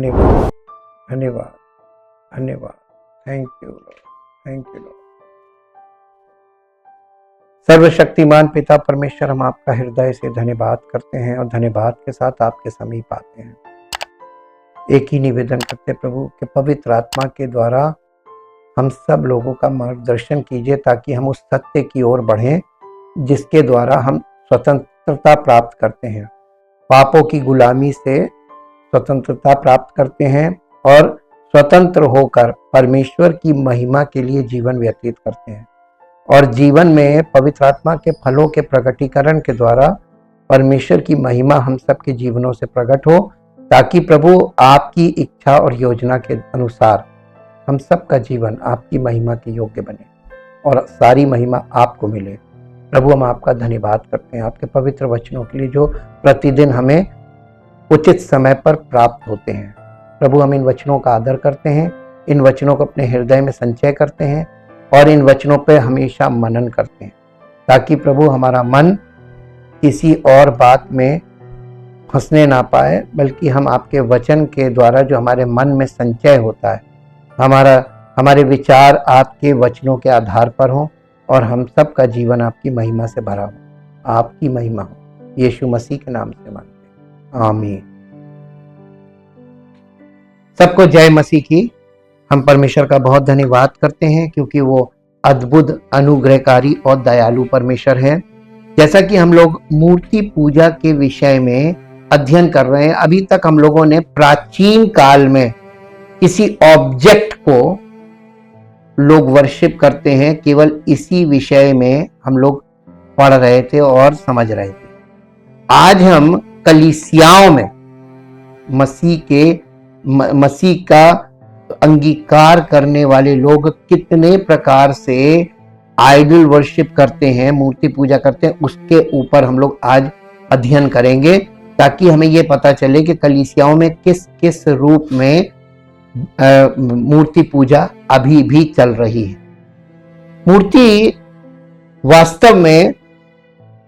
धन्यवाद, धन्यवाद, धन्यवाद। Thank you Lord, thank you Lord. सर्वशक्तिमान पिता परमेश्वर, हम आपका हृदय से धन्यवाद करते हैं और धन्यवाद के साथ आपके समीप आते हैं। एक ही निवेदन करते प्रभु कि पवित्र आत्मा के द्वारा हम सब लोगों का मार्गदर्शन कीजिए ताकि हम उस सत्य की ओर बढ़ें जिसके द्वारा हम स्वतंत्रता प्राप्त करते हैं, पापों की गुलामी से स्वतंत्रता प्राप्त करते हैं और स्वतंत्र होकर परमेश्वर की महिमा के लिए जीवन व्यतीत करते हैं और जीवन में पवित्र आत्मा के फलों के प्रकटीकरण के द्वारा परमेश्वर की महिमा हम सबके जीवनों से प्रकट हो, ताकि प्रभु आपकी इच्छा और योजना के अनुसार हम सबका जीवन आपकी महिमा के योग्य बने और सारी महिमा आपको मिले। प्रभु, हम आपका धन्यवाद करते हैं आपके पवित्र वचनों के लिए जो प्रतिदिन हमें उचित समय पर प्राप्त होते हैं। प्रभु, हम इन वचनों का आदर करते हैं, इन वचनों को अपने हृदय में संचय करते हैं और इन वचनों पर हमेशा मनन करते हैं, ताकि प्रभु हमारा मन किसी और बात में फंसने ना पाए, बल्कि हम आपके वचन के द्वारा जो हमारे मन में संचय होता है, हमारे विचार आपके वचनों के आधार पर हों और हम सब का जीवन आपकी महिमा से भरा हो। आपकी महिमा हो, यीशु मसीह के नाम से मांगते हैं, आमीन। सबको जय मसीह की। हम परमेश्वर का बहुत धन्यवाद करते हैं क्योंकि वो अद्भुत, अनुग्रहकारी और दयालु परमेश्वर है। जैसा कि हम लोग मूर्ति पूजा के विषय में अध्ययन कर रहे हैं, अभी तक हम लोगों ने प्राचीन काल में किसी ऑब्जेक्ट को लोग वर्शिप करते हैं, केवल इसी विषय में हम लोग पढ़ रहे थे और समझ रहे थे। आज हम कलीसियाओं में मसीह का अंगीकार करने वाले लोग कितने प्रकार से आइडल वर्शिप करते हैं, मूर्ति पूजा करते हैं, उसके ऊपर हम लोग आज अध्ययन करेंगे, ताकि हमें ये पता चले कि कलीसियाओं में किस किस रूप में मूर्ति पूजा अभी भी चल रही है। मूर्ति वास्तव में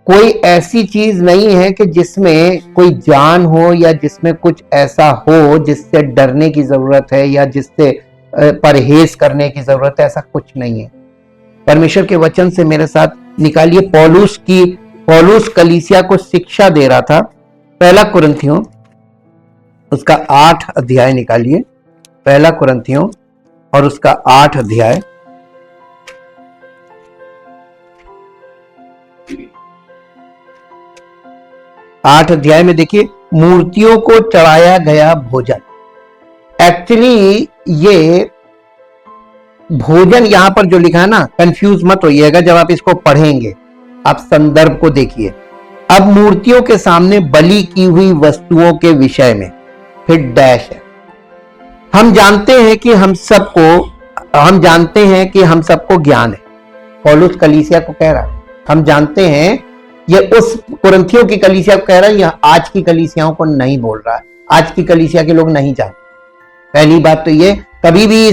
कोई ऐसी चीज नहीं है कि जिसमें कोई जान हो या जिसमें कुछ ऐसा हो जिससे डरने की जरूरत है या जिससे परहेज करने की जरूरत है, ऐसा कुछ नहीं है। परमेश्वर के वचन से मेरे साथ निकालिए, पौलुस कलीसिया को शिक्षा दे रहा था। पहला कुरिन्थियों उसका 8 अध्याय निकालिए, पहला कुरिन्थियों और उसका 8 अध्याय। आठ अध्याय में देखिए, मूर्तियों को चढ़ाया गया भोजन। एक्चुअली ये भोजन यहां पर जो लिखा है ना, कंफ्यूज मत होइएगा जब आप इसको पढ़ेंगे, आप संदर्भ को देखिए। अब मूर्तियों के सामने बलि की हुई वस्तुओं के विषय में फिर डैश है। हम जानते हैं कि हम सबको ज्ञान है। पौलुस कलीसिया को कह रहा है, हम जानते हैं, ये उस कुरिन्थियों की कलीसिया को कह रहा है, यह आज की कलीसियाओं को नहीं बोल रहा है। आज की कलीसिया के लोग नहीं जानते। पहली बात तो ये, कभी भी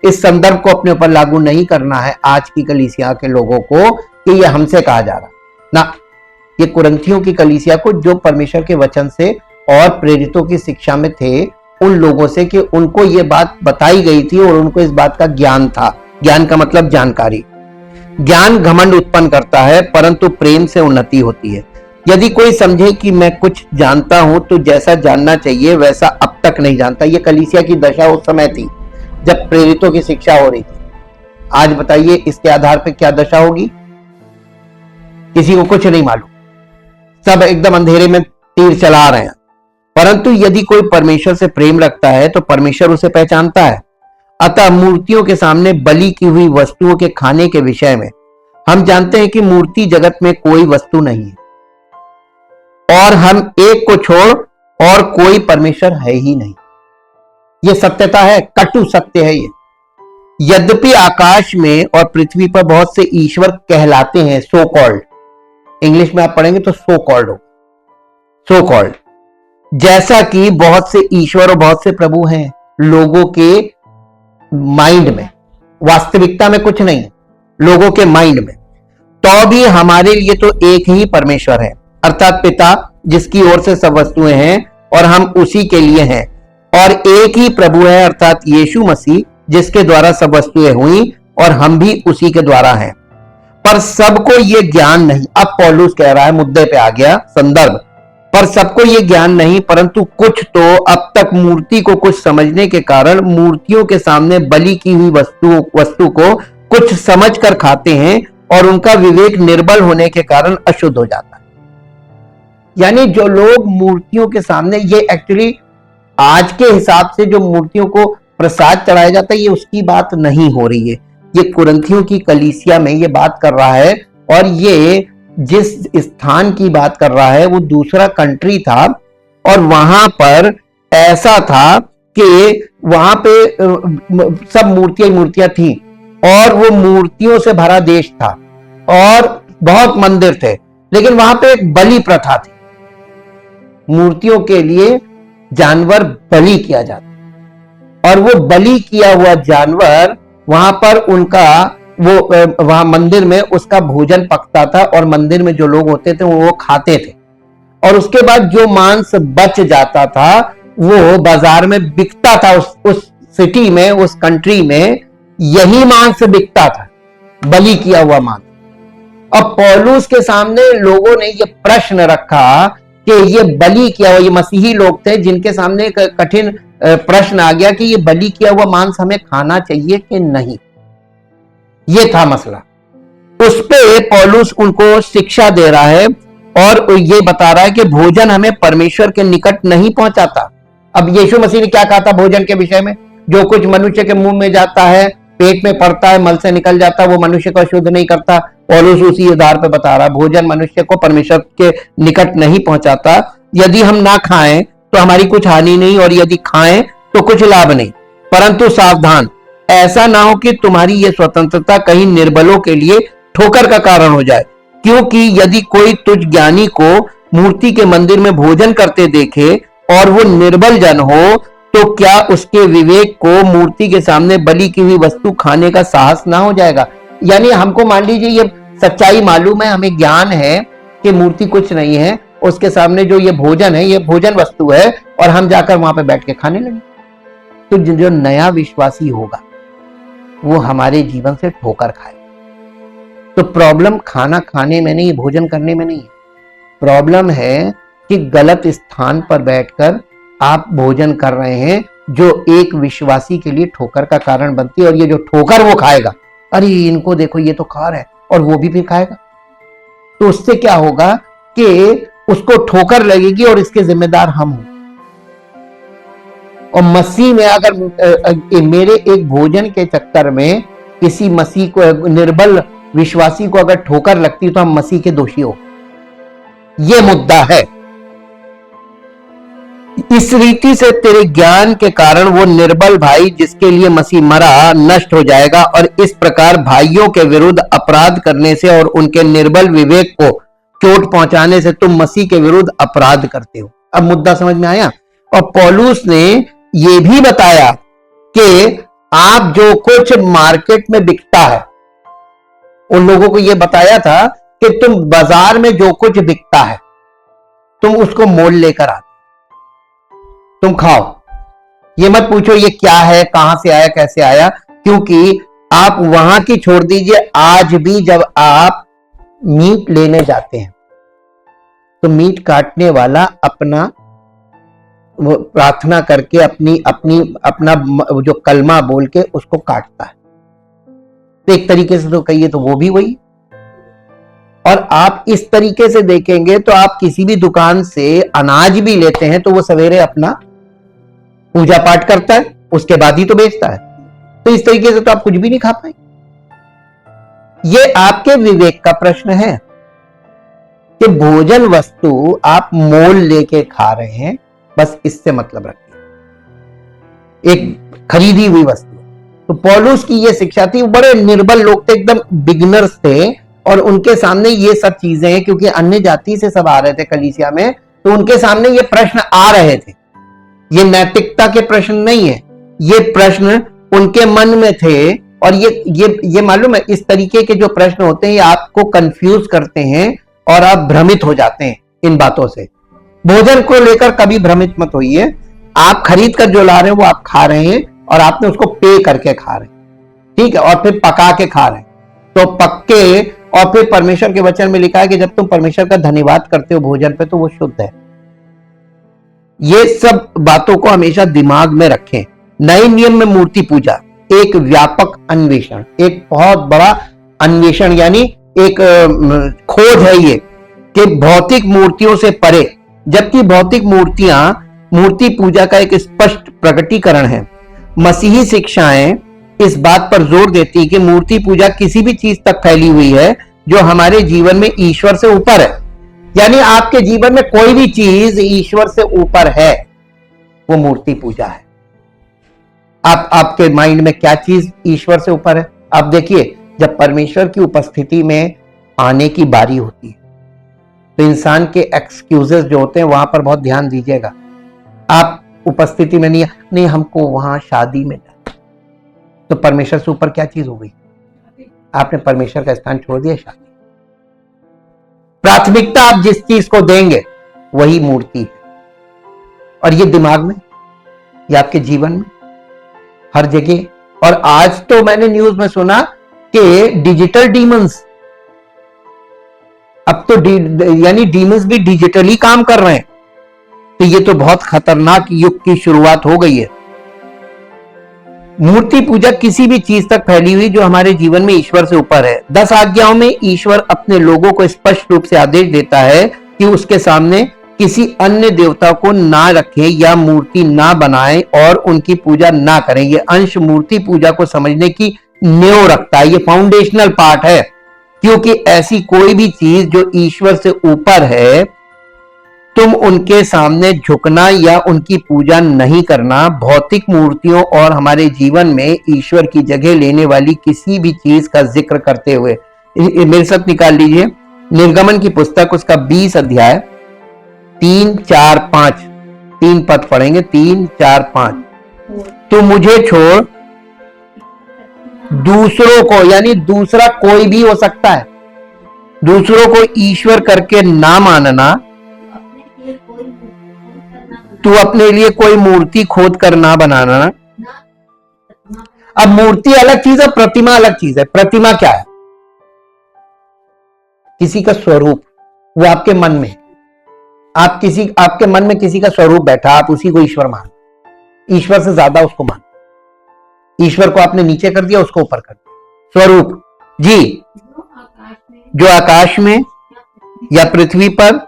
इस संदर्भ को अपने ऊपर लागू नहीं करना है आज की कलीसिया के लोगों को कि ये हमसे कहा जा रहा ना। ये कुरिन्थियों की कलीसिया को, जो परमेश्वर के वचन से और प्रेरितों की शिक्षा में थे, उन लोगों से, कि उनको ये बात बताई गई थी और उनको इस बात का ज्ञान था। ज्ञान का मतलब जानकारी। ज्ञान घमंड उत्पन्न करता है, परंतु प्रेम से उन्नति होती है। यदि कोई समझे कि मैं कुछ जानता हूं तो जैसा जानना चाहिए वैसा अब तक नहीं जानता। ये कलीसिया की दशा उस समय थी जब प्रेरितों की शिक्षा हो रही थी। आज बताइए इसके आधार पर क्या दशा होगी? किसी को कुछ नहीं मालूम, सब एकदम अंधेरे में तीर चला रहे हैं। परंतु यदि कोई परमेश्वर से प्रेम रखता है तो परमेश्वर उसे पहचानता है। अतः मूर्तियों के सामने बलि की हुई वस्तुओं के खाने के विषय में हम जानते हैं कि मूर्ति जगत में कोई वस्तु नहीं है और हम एक को छोड़ और कोई परमेश्वर है ही नहीं। यह सत्यता है, कटु सत्य है ये। यद्यपि आकाश में और पृथ्वी पर बहुत से ईश्वर कहलाते हैं, सो कॉल्ड, इंग्लिश में आप पढ़ेंगे तो सो कॉल्ड हो, सो कॉल्ड, जैसा कि बहुत से ईश्वर और बहुत से प्रभु हैं लोगों के माइंड में, वास्तविकता में कुछ नहीं, लोगों के माइंड में। तो भी हमारे लिए तो एक ही परमेश्वर है, अर्थात पिता, जिसकी ओर से सब वस्तुएं हैं और हम उसी के लिए हैं। और एक ही प्रभु है अर्थात यीशु मसीह, जिसके द्वारा सब वस्तुएं हुई और हम भी उसी के द्वारा हैं। पर सबको ये ज्ञान नहीं, अब पौलुस कह रहा है, मुद्दे पे आ गया संदर्भ, पर सबको ये ज्ञान नहीं, परंतु कुछ तो अब तक मूर्ति को कुछ समझने के कारण मूर्तियों के सामने बलि की हुई वस्तु को कुछ समझ कर खाते हैं और उनका विवेक निर्बल होने के कारण अशुद्ध हो जाता है। यानी जो लोग मूर्तियों के सामने, ये एक्चुअली आज के हिसाब से जो मूर्तियों को प्रसाद चढ़ाया जाता है, ये उसकी बात नहीं हो रही है। ये कुरिन्थियों की कलीसिया में ये बात कर रहा है, और ये जिस स्थान की बात कर रहा है वो दूसरा कंट्री था, और वहां पर ऐसा था कि वहां पे सब मूर्तियां थी, और वो मूर्तियों से भरा देश था, और बहुत मंदिर थे, लेकिन वहां पे एक बलि प्रथा थी। मूर्तियों के लिए जानवर बलि किया जाता, और वो बलि किया हुआ जानवर वहां पर उनका वहां मंदिर में उसका भोजन पकता था, और मंदिर में जो लोग होते थे वो खाते थे, और उसके बाद जो मांस बच जाता था वो बाजार में बिकता था। उस सिटी में, उस कंट्री में यही मांस बिकता था, बलि किया हुआ मांस। अब पौलुस के सामने लोगों ने ये प्रश्न रखा कि ये बलि किया हुआ, ये मसीही लोग थे जिनके सामने कठिन प्रश्न आ गया कि ये बलि किया हुआ मांस हमें खाना चाहिए कि नहीं। ये था मसला। उस पे पौलुस उनको शिक्षा दे रहा है, और ये बता रहा है कि भोजन हमें परमेश्वर के निकट नहीं पहुंचाता। अब यीशु मसीह ने क्या कहा था भोजन के विषय में? जो कुछ मनुष्य के मुंह में जाता है, पेट में पड़ता है, मल से निकल जाता है, वो मनुष्य को अशुद्ध नहीं करता। पौलुस उसी आधार पे बता रहा है, भोजन मनुष्य को परमेश्वर के निकट नहीं पहुंचाता। यदि हम ना खाएं तो हमारी कुछ हानि नहीं, और यदि खाएं तो कुछ लाभ नहीं। परंतु सावधान, ऐसा ना हो कि तुम्हारी यह स्वतंत्रता कहीं निर्बलों के लिए ठोकर का कारण हो जाए। क्योंकि यदि कोई तुझ ज्ञानी को मूर्ति के मंदिर में भोजन करते देखे और वो निर्बल जन हो, तो क्या उसके विवेक को मूर्ति के सामने बलि की हुई वस्तु खाने का साहस ना हो जाएगा? यानी हमको मान लीजिए ये सच्चाई मालूम है, हमें ज्ञान है कि मूर्ति कुछ नहीं है, उसके सामने जो ये भोजन है ये भोजन वस्तु है, और हम जाकर वहां पे बैठ के खाने लगे, तो जो नया विश्वासी होगा वो हमारे जीवन से ठोकर खाए। तो प्रॉब्लम खाना खाने में नहीं, भोजन करने में नहीं है। प्रॉब्लम है कि गलत स्थान पर बैठकर आप भोजन कर रहे हैं, जो एक विश्वासी के लिए ठोकर का कारण बनती है। और ये जो ठोकर वो खाएगा, अरे इनको देखो ये तो खा रहा है, और वो भी फिर खाएगा, तो उससे क्या होगा कि उसको ठोकर लगेगी और इसके जिम्मेदार हम हों। और मसीह में अगर मेरे एक भोजन के चक्कर में किसी मसीह को, निर्बल विश्वासी को अगर ठोकर लगती, तो हम मसीह के दोषी हो। यह मुद्दा है। इस रीति से तेरे ज्ञान के कारण वो निर्बल भाई जिसके लिए मसीह मरा नष्ट हो जाएगा, और इस प्रकार भाइयों के विरुद्ध अपराध करने से और उनके निर्बल विवेक को चोट पहुंचाने से तुम मसीह के विरुद्ध अपराध करते हो। अब मुद्दा समझ में आया? और पौलुस ने यह भी बताया कि आप जो कुछ मार्केट में बिकता है, उन लोगों को यह बताया था कि तुम बाजार में जो कुछ बिकता है तुम उसको मोल लेकर आते, तुम खाओ। ये मत पूछो ये क्या है, कहां से आया, कैसे आया, क्योंकि आप वहां की छोड़ दीजिए। आज भी जब आप मीट लेने जाते हैं तो मीट काटने वाला अपना प्रार्थना करके अपना जो कलमा बोल के उसको काटता है। तो एक तरीके से तो कहिए तो वो भी वही। और आप इस तरीके से देखेंगे तो आप किसी भी दुकान से अनाज भी लेते हैं तो वो सवेरे अपना पूजा पाठ करता है, उसके बाद ही तो बेचता है। तो इस तरीके से तो आप कुछ भी नहीं खा पाएंगे। ये आपके विवेक का प्रश्न है कि भोजन वस्तु आप मोल लेके खा रहे हैं, बस इससे मतलब रखिए, एक खरीदी हुई वस्तु। तो पौलुस की ये शिक्षा थी। बड़े निर्बल लोग थे, एकदम बिगिनर्स थे, और उनके सामने ये सब चीजें हैं, क्योंकि अन्य जाति से सब आ रहे थे कलीसिया में, तो उनके सामने ये प्रश्न आ रहे थे। ये नैतिकता के प्रश्न नहीं है, ये प्रश्न उनके मन में थे। और ये मालूम है, इस तरीके के जो प्रश्न होते हैं ये आपको कंफ्यूज करते हैं और आप भ्रमित हो जाते हैं इन बातों से। भोजन को लेकर कभी भ्रमित मत होइए। आप खरीद कर जो ला रहे हैं वो आप खा रहे हैं और आपने उसको पे करके खा रहे हैं, ठीक है, और फिर पका के खा रहे हैं। तो पक्के, और फिर परमेश्वर के वचन में लिखा है कि जब तुम परमेश्वर का धन्यवाद करते हो भोजन पे तो वो शुद्ध है। ये सब बातों को हमेशा दिमाग में रखें। नए नियम में मूर्ति पूजा एक व्यापक अन्वेषण, एक बहुत बड़ा अन्वेषण, यानी एक खोज है ये कि भौतिक मूर्तियों से परे, जबकि भौतिक मूर्तियां मूर्ति पूजा का एक स्पष्ट प्रकटीकरण है। मसीही शिक्षाएं इस बात पर जोर देती है कि मूर्ति पूजा किसी भी चीज तक फैली हुई है जो हमारे जीवन में ईश्वर से ऊपर है। यानी आपके जीवन में कोई भी चीज ईश्वर से ऊपर है, वो मूर्ति पूजा है। आपके माइंड में क्या चीज ईश्वर से ऊपर है? आप देखिए, जब परमेश्वर की उपस्थिति में आने की बारी होती है तो इंसान के एक्सक्यूजेस जो होते हैं वहां पर बहुत ध्यान दीजिएगा। आप उपस्थिति में नहीं हमको वहां शादी में जाना, तो परमेश्वर से ऊपर क्या चीज हो गई? आपने परमेश्वर का स्थान छोड़ दिया, शादी। प्राथमिकता आप जिस चीज को देंगे वही मूर्ति है। और ये दिमाग में, ये आपके जीवन में, हर जगह। और आज तो मैंने न्यूज में सुना कि डिजिटल डीमंस, अब तो यानी डीमंस भी डिजिटली काम कर रहे हैं। तो ये तो बहुत खतरनाक युग की शुरुआत हो गई है। मूर्ति पूजा किसी भी चीज तक फैली हुई जो हमारे जीवन में ईश्वर से ऊपर है। 10 आज्ञाओं में ईश्वर अपने लोगों को स्पष्ट रूप से आदेश देता है कि उसके सामने किसी अन्य देवता को ना रखें या मूर्ति ना बनाएं और उनकी पूजा ना करें। यह अंश मूर्ति पूजा को समझने की नींव रखता है, ये फाउंडेशनल पार्ट है, क्योंकि ऐसी कोई भी चीज जो ईश्वर से ऊपर है, तुम उनके सामने झुकना या उनकी पूजा नहीं करना। भौतिक मूर्तियों और हमारे जीवन में ईश्वर की जगह लेने वाली किसी भी चीज का जिक्र करते हुए, मेरे साथ निकाल लीजिए निर्गमन की पुस्तक, उसका 20 अध्याय 3, 4, 5, 3 पद पढ़ेंगे, 3, 4, 5। तो मुझे छोड़ दूसरों को, यानी दूसरा कोई भी हो सकता है, दूसरों को ईश्वर करके ना मानना। तू अपने लिए कोई मूर्ति खोद कर ना बनाना। अब मूर्ति अलग चीज है, प्रतिमा अलग चीज है। प्रतिमा क्या है? किसी का स्वरूप, वो आपके मन में, आपके मन में किसी का स्वरूप बैठा, आप उसी को ईश्वर मान, ईश्वर से ज्यादा उसको मान। ईश्वर को आपने नीचे कर दिया, उसको ऊपर कर दिया। स्वरूप जी, जो आकाश में या पृथ्वी पर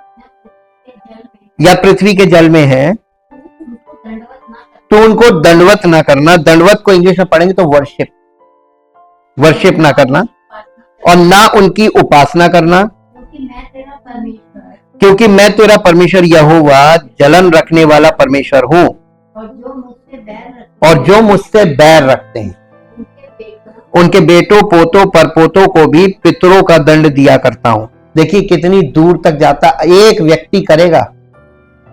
या पृथ्वी के जल में है, तो उनको दंडवत ना करना। दंडवत को इंग्लिश में पढ़ेंगे तो वर्शिप ना करना, और ना उनकी उपासना करना, क्योंकि मैं तेरा परमेश्वर यहोवा जलन रखने वाला परमेश्वर हूं, और जो मुझसे बैर रखते हैं उनके बेटों, पोतों, परपोतों को भी पितरों का दंड दिया करता हूं। देखिए कितनी दूर तक जाता, एक व्यक्ति करेगा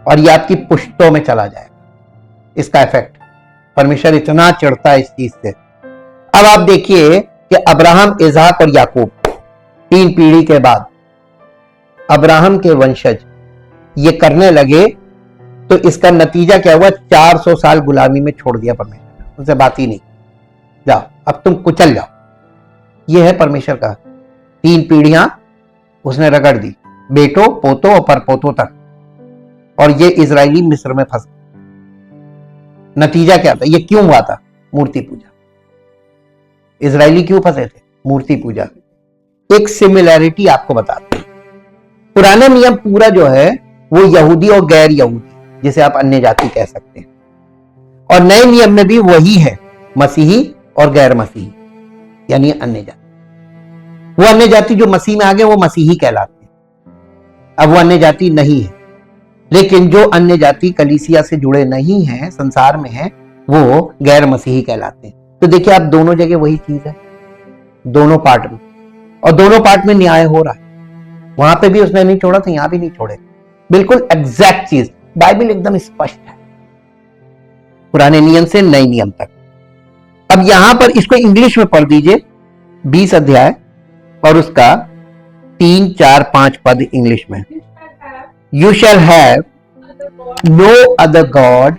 और ये आपकी पुश्तों में चला जाएगा, इसका इफेक्ट। परमेश्वर इतना चिढ़ता है इस चीज से। अब आप देखिए कि अब्राहम, इज़हाक और याकूब, 3 पीढ़ी के बाद अब्राहम के वंशज ये करने लगे, तो इसका नतीजा क्या हुआ? 400 साल गुलामी में छोड़ दिया परमेश्वर, उनसे बात ही नहीं। जाओ अब तुम कुचल जाओ। ये है परमेश्वर का। 3 पीढ़ियां उसने रगड़ दी, बेटों, पोतों और परपोतों तक, और ये इजरायली मिस्र में फंस गए। नतीजा क्या था? ये क्यों हुआ था? मूर्ति पूजा। इजरायली क्यों फंसे थे? मूर्ति पूजा। एक सिमिलैरिटी आपको बताते हैं। पुराना नियम पूरा जो है वो यहूदी और गैर यहूदी, जिसे आप अन्य जाति कह सकते हैं, और नए नियम में भी वही है, मसीही और गैर मसीही, यानी अन्य जाति। वो अन्य जाति जो मसीह में आ गए वो मसीही कहलाते हैं। अब वो अन्य जाति नहीं है, लेकिन जो अन्य जाति कलीसिया से जुड़े नहीं हैं, संसार में है, वो गैर मसीही कहलाते हैं। तो देखिए आप दोनों जगह वही चीज है, दोनों पार्ट में, और दोनों पार्ट में न्याय हो रहा है। वहां पे भी उसने नहीं छोड़ा तो यहां भी नहीं छोड़े, बिल्कुल एग्जैक्ट चीज। बाइबल एकदम स्पष्ट है, पुराने नियम से नए नियम तक। अब यहां पर इसको इंग्लिश में पढ़ दीजिए, 20 अध्याय और उसका 3, 4, 5 पद इंग्लिश में। You shall have no other god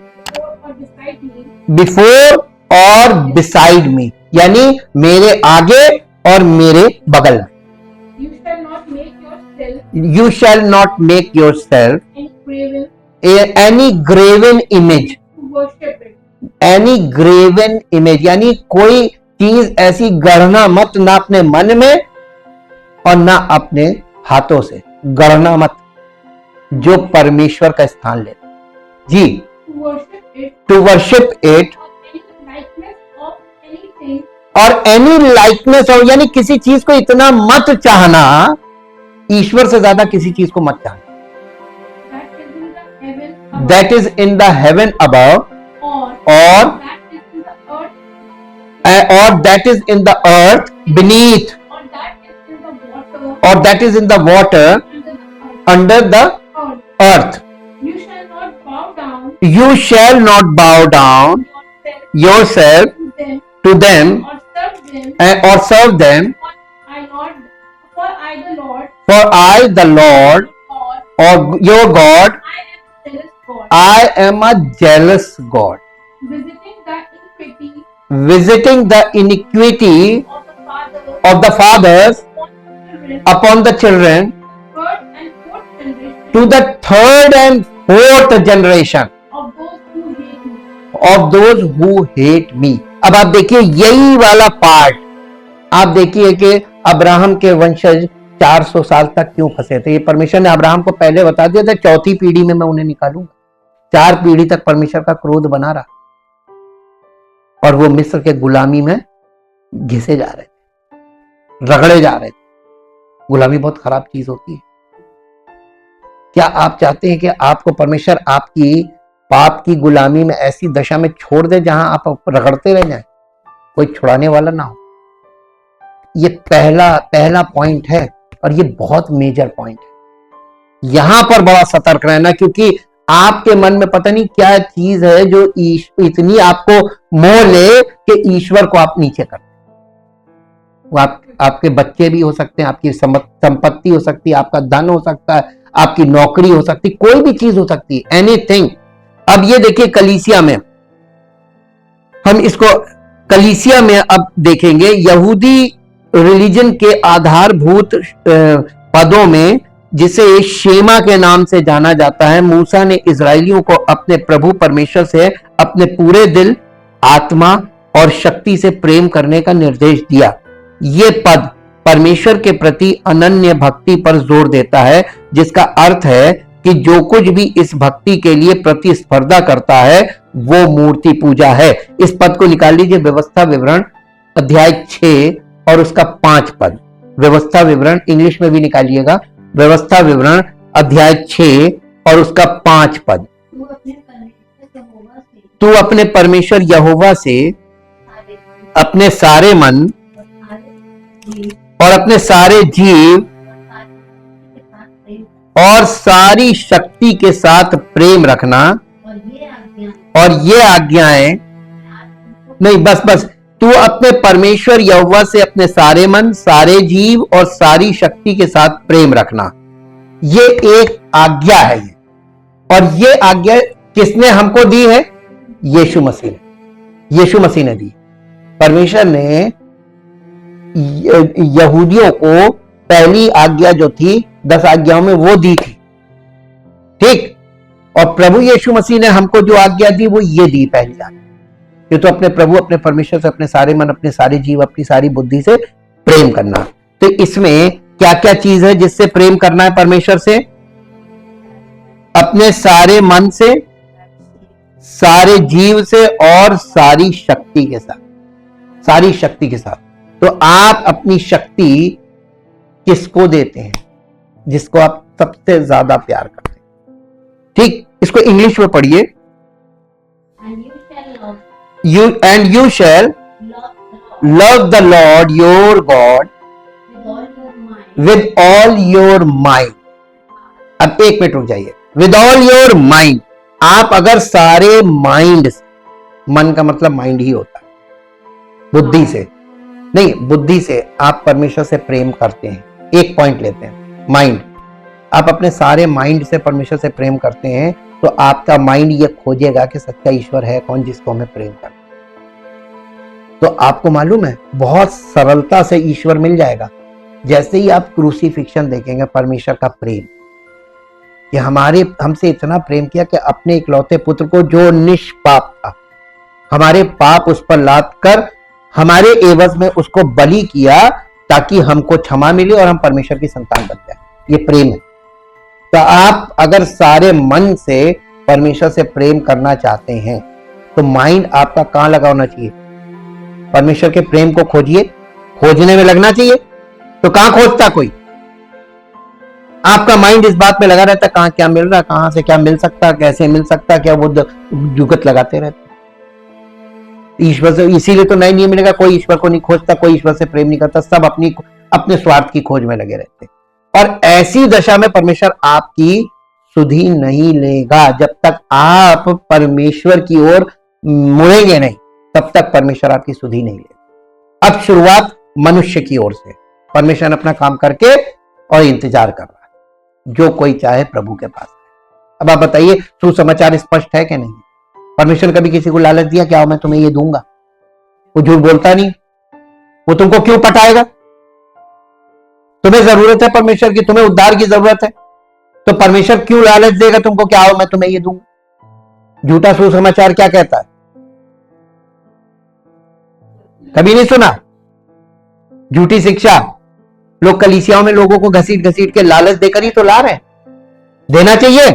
before और बिसाइड मी, यानी मेरे आगे और मेरे बगल में। You shall not make yourself any graven image, any graven image, यानी कोई चीज ऐसी गढ़ना मत, ना अपने मन में और ना अपने हाथों से गढ़ना मत, जो परमेश्वर का स्थान ले जी। टू वर्शिप इट और एनी लाइकनेस ऑफ, यानी किसी चीज को इतना मत चाहना, ईश्वर से ज्यादा किसी चीज को मत चाहना। That is in the heaven above, और that is in the earth beneath, और that is in the water under the earth. You shall not bow down yourself to them or serve them, for I the Lord or your God, I am a jealous God, visiting the iniquity of the fathers upon the children to the third and fourth generation of those who hate me। अब आप देखिए यही वाला part, आप देखिए कि Abraham के वंशज 400 साल तक क्यों फंसे थे। ये परमेश्वर ने अब्राहम को पहले बता दिया था, चौथी पीढ़ी में मैं उन्हें निकालूंगा। 4 पीढ़ी तक परमेश्वर का क्रोध बना रहा, और वो मिस्र के गुलामी में घिसे जा रहे थे, रगड़े जा रहे थे। गुलामी बहुत खराब चीज होती है। क्या आप चाहते हैं कि आपको परमेश्वर आपकी पाप की गुलामी में ऐसी दशा में छोड़ दे जहां आप रगड़ते रह जाएं, कोई छुड़ाने वाला ना हो? ये पहला पॉइंट है, और ये बहुत मेजर पॉइंट है। यहां पर बड़ा सतर्क रहना, क्योंकि आपके मन में पता नहीं क्या चीज है जो इतनी आपको मोह ले कि ईश्वर को आप नीचे कर। वो आपके बच्चे भी हो सकते हैं, आपकी संपत्ति हो सकती है, आपका धन हो सकता है, आपकी नौकरी हो सकती है, कोई भी चीज हो सकती है, एनीथिंग। अब ये देखिए कलीसिया में, हम इसको कलीसिया में अब देखेंगे। यहूदी रिलीजन के आधारभूत पदों में, जिसे शेमा के नाम से जाना जाता है, मूसा ने इजरायलियों को अपने प्रभु परमेश्वर से अपने पूरे दिल, आत्मा और शक्ति से प्रेम करने का निर्देश दिया। ये पद परमेश्वर के प्रति अनन्य भक्ति पर जोर देता है, जिसका अर्थ है कि जो कुछ भी इस भक्ति के लिए प्रतिस्पर्धा करता है वो मूर्ति पूजा है। इस पद को निकाल लीजिए, व्यवस्था विवरण अध्याय 6 और उसका 5 पद। व्यवस्था विवरण इंग्लिश में भी निकालिएगा, व्यवस्था विवरण अध्याय 6 और उसका 5 पद। तू अपने परमेश्वर यहोवा से अपने सारे मन और अपने सारे जीव और सारी शक्ति के साथ प्रेम रखना, और ये आज्ञाएं नहीं, बस तू अपने परमेश्वर यहोवा से अपने सारे मन, सारे जीव और सारी शक्ति के साथ प्रेम रखना। ये एक आज्ञा है ये, और ये आज्ञा किसने हमको दी है? यीशु मसीह ने। यीशु मसीह ने दी। परमेश्वर ने यहूदियों को पहली आज्ञा जो थी 10 आज्ञाओं में वो दी थी, ठीक। और प्रभु यीशु मसीह ने हमको जो आज्ञा दी वो ये दी पहली आज्ञा, कि तो अपने प्रभु अपने परमेश्वर से अपने सारे मन, अपने सारे जीव, अपनी सारी बुद्धि से प्रेम करना। तो इसमें क्या क्या चीज है जिससे प्रेम करना है परमेश्वर से? अपने सारे मन से, सारे जीव से और सारी शक्ति के साथ। सारी शक्ति के साथ। तो आप अपनी शक्ति किसको देते हैं? जिसको आप सबसे ज्यादा प्यार करते हैं, ठीक। इसको इंग्लिश में पढ़िए। and you shall love the Lord your God with all your mind। अब 1 मिनट रुक जाइए। with all your mind, आप अगर सारे माइंड, मन का मतलब माइंड ही होता है, बुद्धि से नहीं, बुद्धि से आप परमेश्वर से प्रेम करते हैं। एक पॉइंट लेते हैं, माइंड। आप अपने सारे माइंड से परमेश्वर से प्रेम करते हैं, तो आपका माइंड ये खोजेगा कि सच्चा ईश्वर है कौन जिसको हमें प्रेम करना। तो आपको मालूम है बहुत सरलता से ईश्वर मिल जाएगा। जैसे ही आप क्रूसीफिक्शन देखेंगे, परमेश्वर का प्रेम कि हमसे इतना प्रेम किया कि अपने इकलौते पुत्र को जो निष्पाप था, हमारे पाप उस पर लाद कर हमारे एवज में उसको बलि किया ताकि हमको क्षमा मिले और हम परमेश्वर की संतान बन जाए। ये प्रेम है। तो आप अगर सारे मन से परमेश्वर से प्रेम करना चाहते हैं तो माइंड आपका कहां लगा होना चाहिए? परमेश्वर के प्रेम को खोजिए, खोजने में लगना चाहिए। तो कहां खोजता कोई? आपका माइंड इस बात में लगा रहता कहां क्या मिल रहा, कहां से क्या मिल सकता, कैसे मिल सकता, क्या वो जुगत लगाते रहते ईश्वर से। इसीलिए तो नहीं मिलेगा, कोई ईश्वर को नहीं खोजता, कोई ईश्वर से प्रेम नहीं करता, सब अपने स्वार्थ की खोज में लगे रहते। और ऐसी दशा में परमेश्वर आपकी सुधि नहीं लेगा। जब तक आप परमेश्वर की ओर मुड़ेंगे नहीं तब तक परमेश्वर आपकी सुधि नहीं लेगा। अब शुरुआत मनुष्य की ओर से, परमेश्वर अपना काम करके और इंतजार कर रहा है जो कोई चाहे प्रभु के पास। अब आप बताइए सुसमाचार स्पष्ट है कि नहीं? परमेश्वर कभी किसी को लालच दिया क्या मैं तुम्हें ये दूंगा? वो झूठ बोलता नहीं। वो तुमको क्यों पटाएगा? तुम्हें जरूरत है परमेश्वर की, तुम्हें उद्धार की जरूरत है, तो परमेश्वर क्यों लालच देगा तुमको क्या आओ मैं तुम्हें ये दूंगा? झूठा सुसमाचार क्या कहता है? कभी नहीं सुना? झूठी शिक्षा लोग कलीसियाओं में लोगों को घसीट घसीट के लालच देकर ही तो ला रहे हैं। देना चाहिए?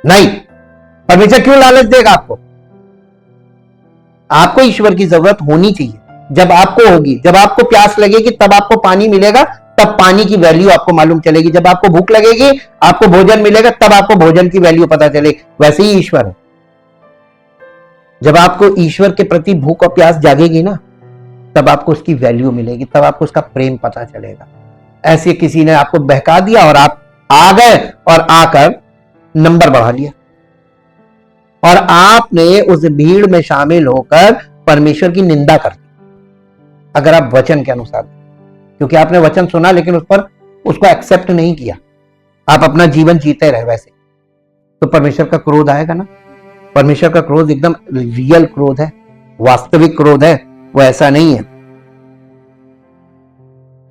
नहीं। परमेश्वर क्यों लालच देगा आपको? आपको ईश्वर की जरूरत होनी चाहिए। जब आपको होगी, जब आपको प्यास लगेगी तब आपको पानी मिलेगा, तब पानी की वैल्यू आपको मालूम चलेगी। जब आपको भूख लगेगी, आपको भोजन मिलेगा, तब आपको भोजन की वैल्यू पता चलेगी। वैसे ही ईश्वर है। जब आपको ईश्वर के प्रति भूख और प्यास जागेगी ना, तब आपको उसकी वैल्यू मिलेगी, तब आपको उसका प्रेम पता चलेगा। ऐसे किसी ने आपको बहका दिया और आप आ गए और आकर नंबर बढ़ा लिया, और आपने उस भीड़ में शामिल होकर परमेश्वर की निंदा कर दी। अगर आप वचन के अनुसार, क्योंकि आपने वचन सुना लेकिन उसको एक्सेप्ट नहीं किया, आप अपना जीवन जीते रहे वैसे, तो परमेश्वर का क्रोध आएगा ना। परमेश्वर का क्रोध एकदम रियल क्रोध है, वास्तविक क्रोध है, वो ऐसा नहीं है।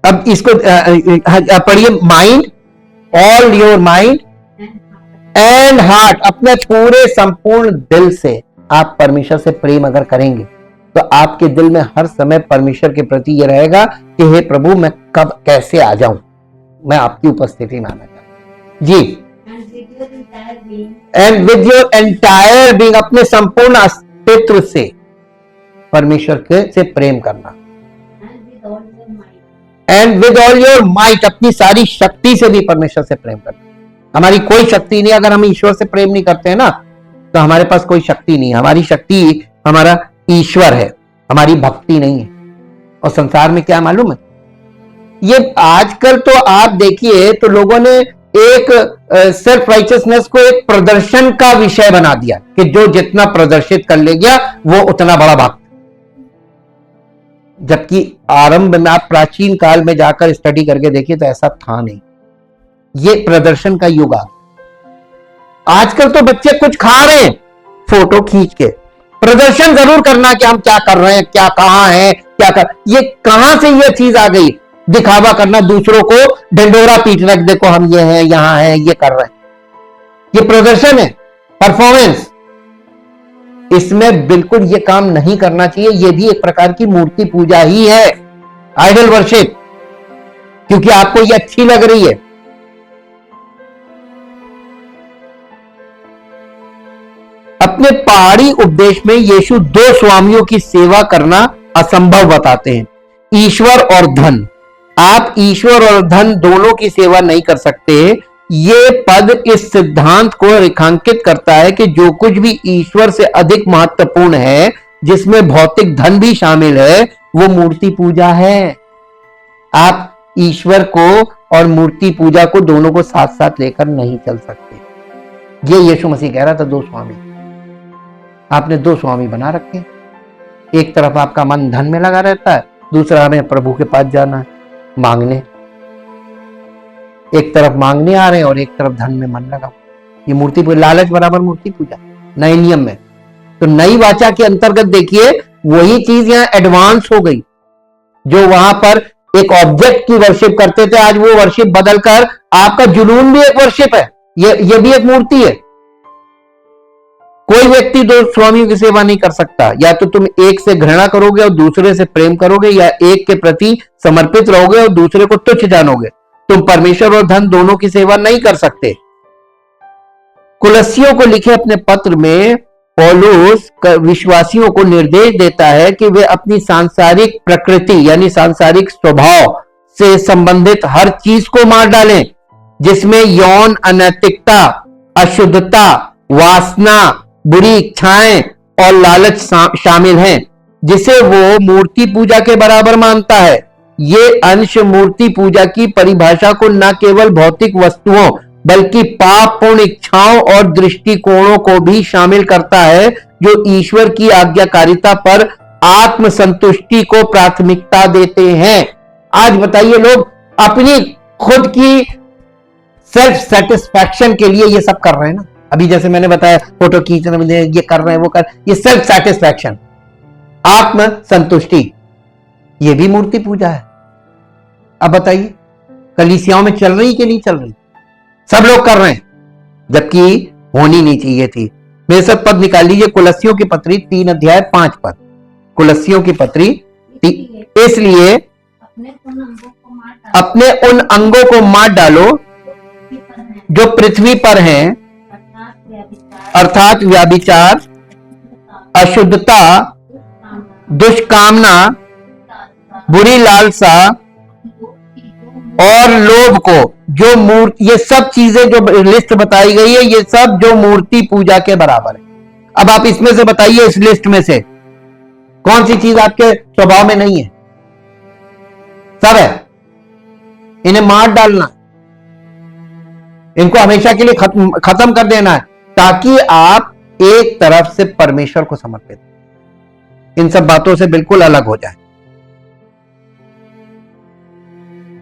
अब इसको पढ़िए, mind, all your mind and heart, अपने पूरे संपूर्ण दिल से आप परमेश्वर से प्रेम अगर करेंगे तो आपके दिल में हर समय परमेश्वर के प्रति ये रहेगा कि हे प्रभु मैं कब कैसे आ जाऊं, मैं आपकी उपस्थिति में आना चाहता हूं। जी, and with your entire being, अपने संपूर्ण अस्तित्व से परमेश्वर से प्रेम करना। And with all your might, अपनी सारी शक्ति से भी परमेश्वर से प्रेम करना। हमारी कोई शक्ति नहीं, अगर हम ईश्वर से प्रेम नहीं करते हैं ना तो हमारे पास कोई शक्ति नहीं। हमारी शक्ति हमारा ईश्वर है, हमारी भक्ति नहीं है। और संसार में क्या मालूम है, ये आजकल तो आप देखिए तो लोगों ने एक सेल्फ राइचियसनेस को एक प्रदर्शन का विषय बना दिया कि जो जितना प्रदर्शित कर ले गया वो उतना बड़ा भक्त। जबकि आरंभ में आप प्राचीन काल में जाकर स्टडी करके देखिए तो ऐसा था नहीं। ये प्रदर्शन का युग आ, आजकल तो बच्चे कुछ खा रहे हैं फोटो खींच के, प्रदर्शन जरूर करना कि हम क्या कर रहे हैं, क्या कहां है, क्या कर, ये कहां से ये चीज आ गई? दिखावा करना, दूसरों को ढिंडोरा पीटना, देखो हम ये हैं, यहां हैं, ये कर रहे हैं। ये प्रदर्शन है, परफॉर्मेंस। इसमें बिल्कुल ये काम नहीं करना चाहिए। ये भी एक प्रकार की मूर्ति पूजा ही है, आइडल वर्शिप, क्योंकि आपको ये अच्छी लग रही है। अपने पहाड़ी उपदेश में यीशु दो स्वामियों की सेवा करना असंभव बताते हैं, ईश्वर और धन। आप ईश्वर और धन दोनों की सेवा नहीं कर सकते। ये पद इस सिद्धांत को रेखांकित करता है कि जो कुछ भी ईश्वर से अधिक महत्वपूर्ण है, जिसमें भौतिक धन भी शामिल है, वो मूर्ति पूजा है। आप ईश्वर को और मूर्ति पूजा को दोनों को साथ साथ लेकर नहीं चल सकते। ये यीशु मसीह कह रहा था, दो स्वामी। आपने दो स्वामी बना रखे, एक तरफ आपका मन धन में लगा रहता है, दूसरा हमें प्रभु के पास जाना है मांगने। एक तरफ मांगने आ रहे हैं और एक तरफ धन में मन लगा। ये मूर्ति पूजा, लालच बराबर मूर्ति पूजा नए नियम में। तो नई वाचा के अंतर्गत देखिए वही चीज यहाँ एडवांस हो गई। जो वहां पर एक ऑब्जेक्ट की वर्शिप करते थे, आज वो वर्शिप बदलकर आपका जुनून भी एक वर्शिप है, ये भी एक मूर्ति है। कोई व्यक्ति दो स्वामियों की सेवा नहीं कर सकता। या तो तुम एक से घृणा करोगे और दूसरे से प्रेम करोगे, या एक के प्रति समर्पित रहोगे और दूसरे को तुच्छ जानोगे। तुम परमेश्वर और धन दोनों की सेवा नहीं कर सकते। कुलस्सियों को लिखे अपने पत्र में पौलुस विश्वासियों को निर्देश देता है कि वे अपनी सांसारिक प्रकृति यानी सांसारिक स्वभाव से संबंधित हर चीज को मार डालें, जिसमें यौन अनैतिकता, अशुद्धता, वासना, बुरी इच्छाएं और लालच शामिल हैं, जिसे वो मूर्ति पूजा के बराबर मानता है। ये अंश मूर्ति पूजा की परिभाषा को न केवल भौतिक वस्तुओं बल्कि पापपूर्ण इच्छाओं और दृष्टिकोणों को भी शामिल करता है, जो ईश्वर की आज्ञाकारिता पर आत्मसंतुष्टि को प्राथमिकता देते हैं। आज बताइए, लोग अपनी खुद की सेल्फ सेटिस्फैक्शन के लिए ये सब कर रहे हैं ना। अभी जैसे मैंने बताया, फोटो खींचने में ये कर रहे हैं, वो कर, ये सेल्फ सेटिस्फैक्शन, आत्म संतुष्टि, ये भी मूर्ति पूजा है। अब बताइए कलीसियाओं में चल रही कि नहीं चल रही? सब लोग कर रहे हैं, जबकि होनी नहीं चाहिए थी। मेरे साथ पद निकाल लीजिए, कुलस्सियों की पत्री 3 अध्याय 5 पद। कुलस्सियों की पत्री, इसलिए अपने उन अंगों को मार डालो जो पृथ्वी पर हैं, अर्थात व्यभिचार, अशुद्धता, दुष्कामना, बुरी लालसा और लोभ को, जो मूर्ति, ये सब चीजें जो लिस्ट बताई गई है, ये सब जो मूर्ति पूजा के बराबर है। अब आप इसमें से बताइए, इस लिस्ट में से कौन सी चीज आपके स्वभाव में नहीं है? सब है। इन्हें मार डालना, इनको हमेशा के लिए खत्म कर देना है, ताकि आप एक तरफ से परमेश्वर को समर्पित, इन सब बातों से बिल्कुल अलग हो जाए।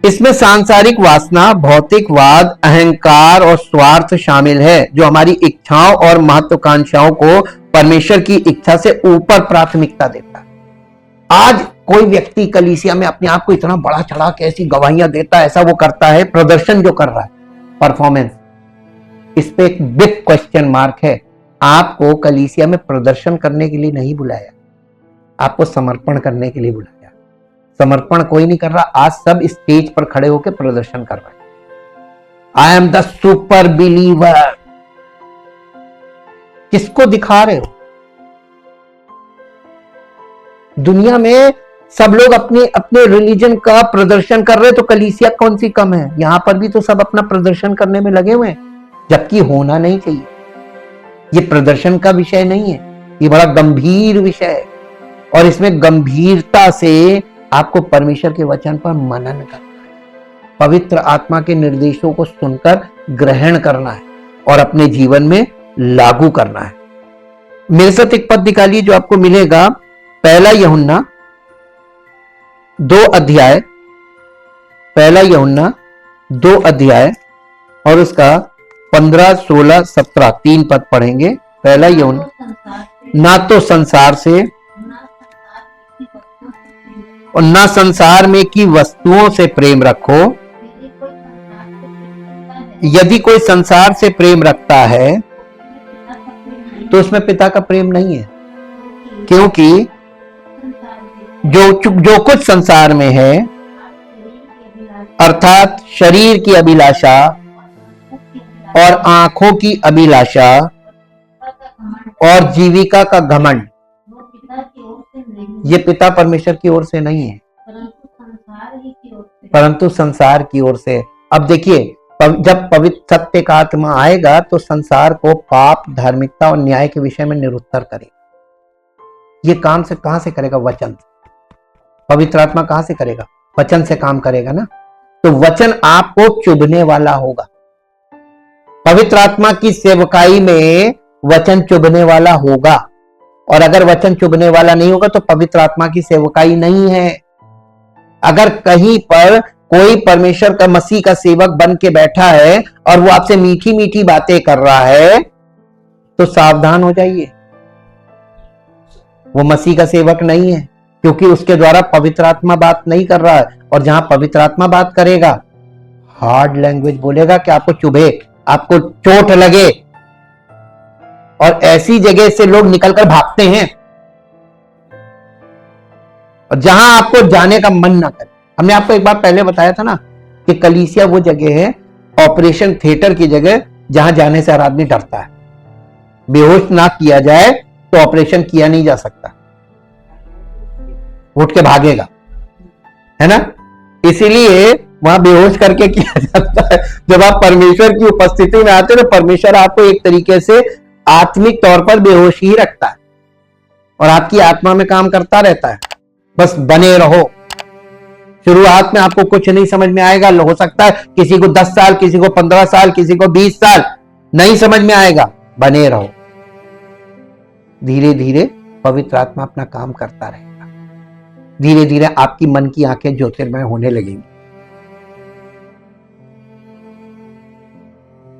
इसमें सांसारिक वासना, भौतिकवाद, अहंकार और स्वार्थ शामिल है, जो हमारी इच्छाओं और महत्वाकांक्षाओं को परमेश्वर की इच्छा से ऊपर प्राथमिकता देता है। आज कोई व्यक्ति कलीसिया में अपने आप को इतना बड़ा चढ़ा के ऐसी गवाहियां देता है, ऐसा वो करता है, प्रदर्शन जो कर रहा है, परफॉर्मेंस, इस पे एक बिग क्वेश्चन मार्क है। आपको कलीसिया में प्रदर्शन करने के लिए नहीं बुलाया, आपको समर्पण करने के लिए बुलाया। समर्पण कोई नहीं कर रहा, आज सब स्टेज पर खड़े होकर प्रदर्शन कर रहे हैं। I am the super believer. किसको दिखा रहे हो? दुनिया में सब लोग अपने अपने रिलीजन का प्रदर्शन कर रहे हैं, तो कलीसिया कौन सी कम है? यहां पर भी तो सब अपना प्रदर्शन करने में लगे हुए हैं, जबकि होना नहीं चाहिए। ये प्रदर्शन का विषय नहीं है, ये बड़ा गंभीर विषय है, और इसमें गंभीरता से आपको परमेश्वर के वचन पर मनन करना है, पवित्र आत्मा के निर्देशों को सुनकर ग्रहण करना है और अपने जीवन में लागू करना है। मेरे साथ एक पद निकालिए जो आपको मिलेगा, पहला यूहन्ना 2 अध्याय, पहला यूहन्ना 2 अध्याय और उसका 15, 16, 17 3 पद पढ़ेंगे। पहला यूहन्ना, ना तो संसार से और ना संसार में की वस्तुओं से प्रेम रखो। यदि कोई संसार से प्रेम रखता है तो उसमें पिता का प्रेम नहीं है, क्योंकि जो कुछ संसार में है, अर्थात शरीर की अभिलाषा और आंखों की अभिलाषा और जीविका का घमंड, ये पिता परमेश्वर की ओर से नहीं है, परंतु संसार की ओर से। अब देखिए, जब पवित्र सत्य का आत्मा आएगा तो संसार को पाप, धार्मिकता और न्याय के विषय में निरुत्तर करेगा। ये काम से कहां से करेगा? वचन से। पवित्र आत्मा कहां से करेगा? वचन से काम करेगा ना। तो वचन आपको चुभने वाला होगा। पवित्र आत्मा की सेवकाई में वचन चुभने वाला होगा, और अगर वचन चुभने वाला नहीं होगा तो पवित्र आत्मा की सेवकाई नहीं है। अगर कहीं पर कोई परमेश्वर का मसीह का सेवक बन के बैठा है और वो आपसे मीठी मीठी बातें कर रहा है तो सावधान हो जाइए, वो मसीह का सेवक नहीं है, क्योंकि उसके द्वारा पवित्र आत्मा बात नहीं कर रहा है। और जहां पवित्र आत्मा बात करेगा, हार्ड लैंग्वेज बोलेगा कि आपको चुभे, आपको चोट लगे, और ऐसी जगह से लोग निकलकर भागते हैं और जहां आपको जाने का मन ना करे। हमने आपको एक बार पहले बताया था ना कि कलीसिया वो जगह है, ऑपरेशन थिएटर की जगह, जहां जाने से हर आदमी डरता है। बेहोश ना किया जाए तो ऑपरेशन किया नहीं जा सकता, उठ के भागेगा, है ना। इसीलिए वहां बेहोश करके किया जाता है। जब आप परमेश्वर की उपस्थिति में आते हो तो परमेश्वर आपको एक तरीके से आत्मिक तौर पर बेहोश ही रखता है और आपकी आत्मा में काम करता रहता है। बस बने रहो। शुरुआत में आपको कुछ नहीं समझ में आएगा, हो सकता है किसी को 10 साल, किसी को 15 साल, किसी को 20 साल नहीं समझ में आएगा। बने रहो, धीरे धीरे पवित्र आत्मा अपना काम करता रहेगा। धीरे धीरे आपकी मन की आंखें ज्योतिर्मय होने लगेंगी।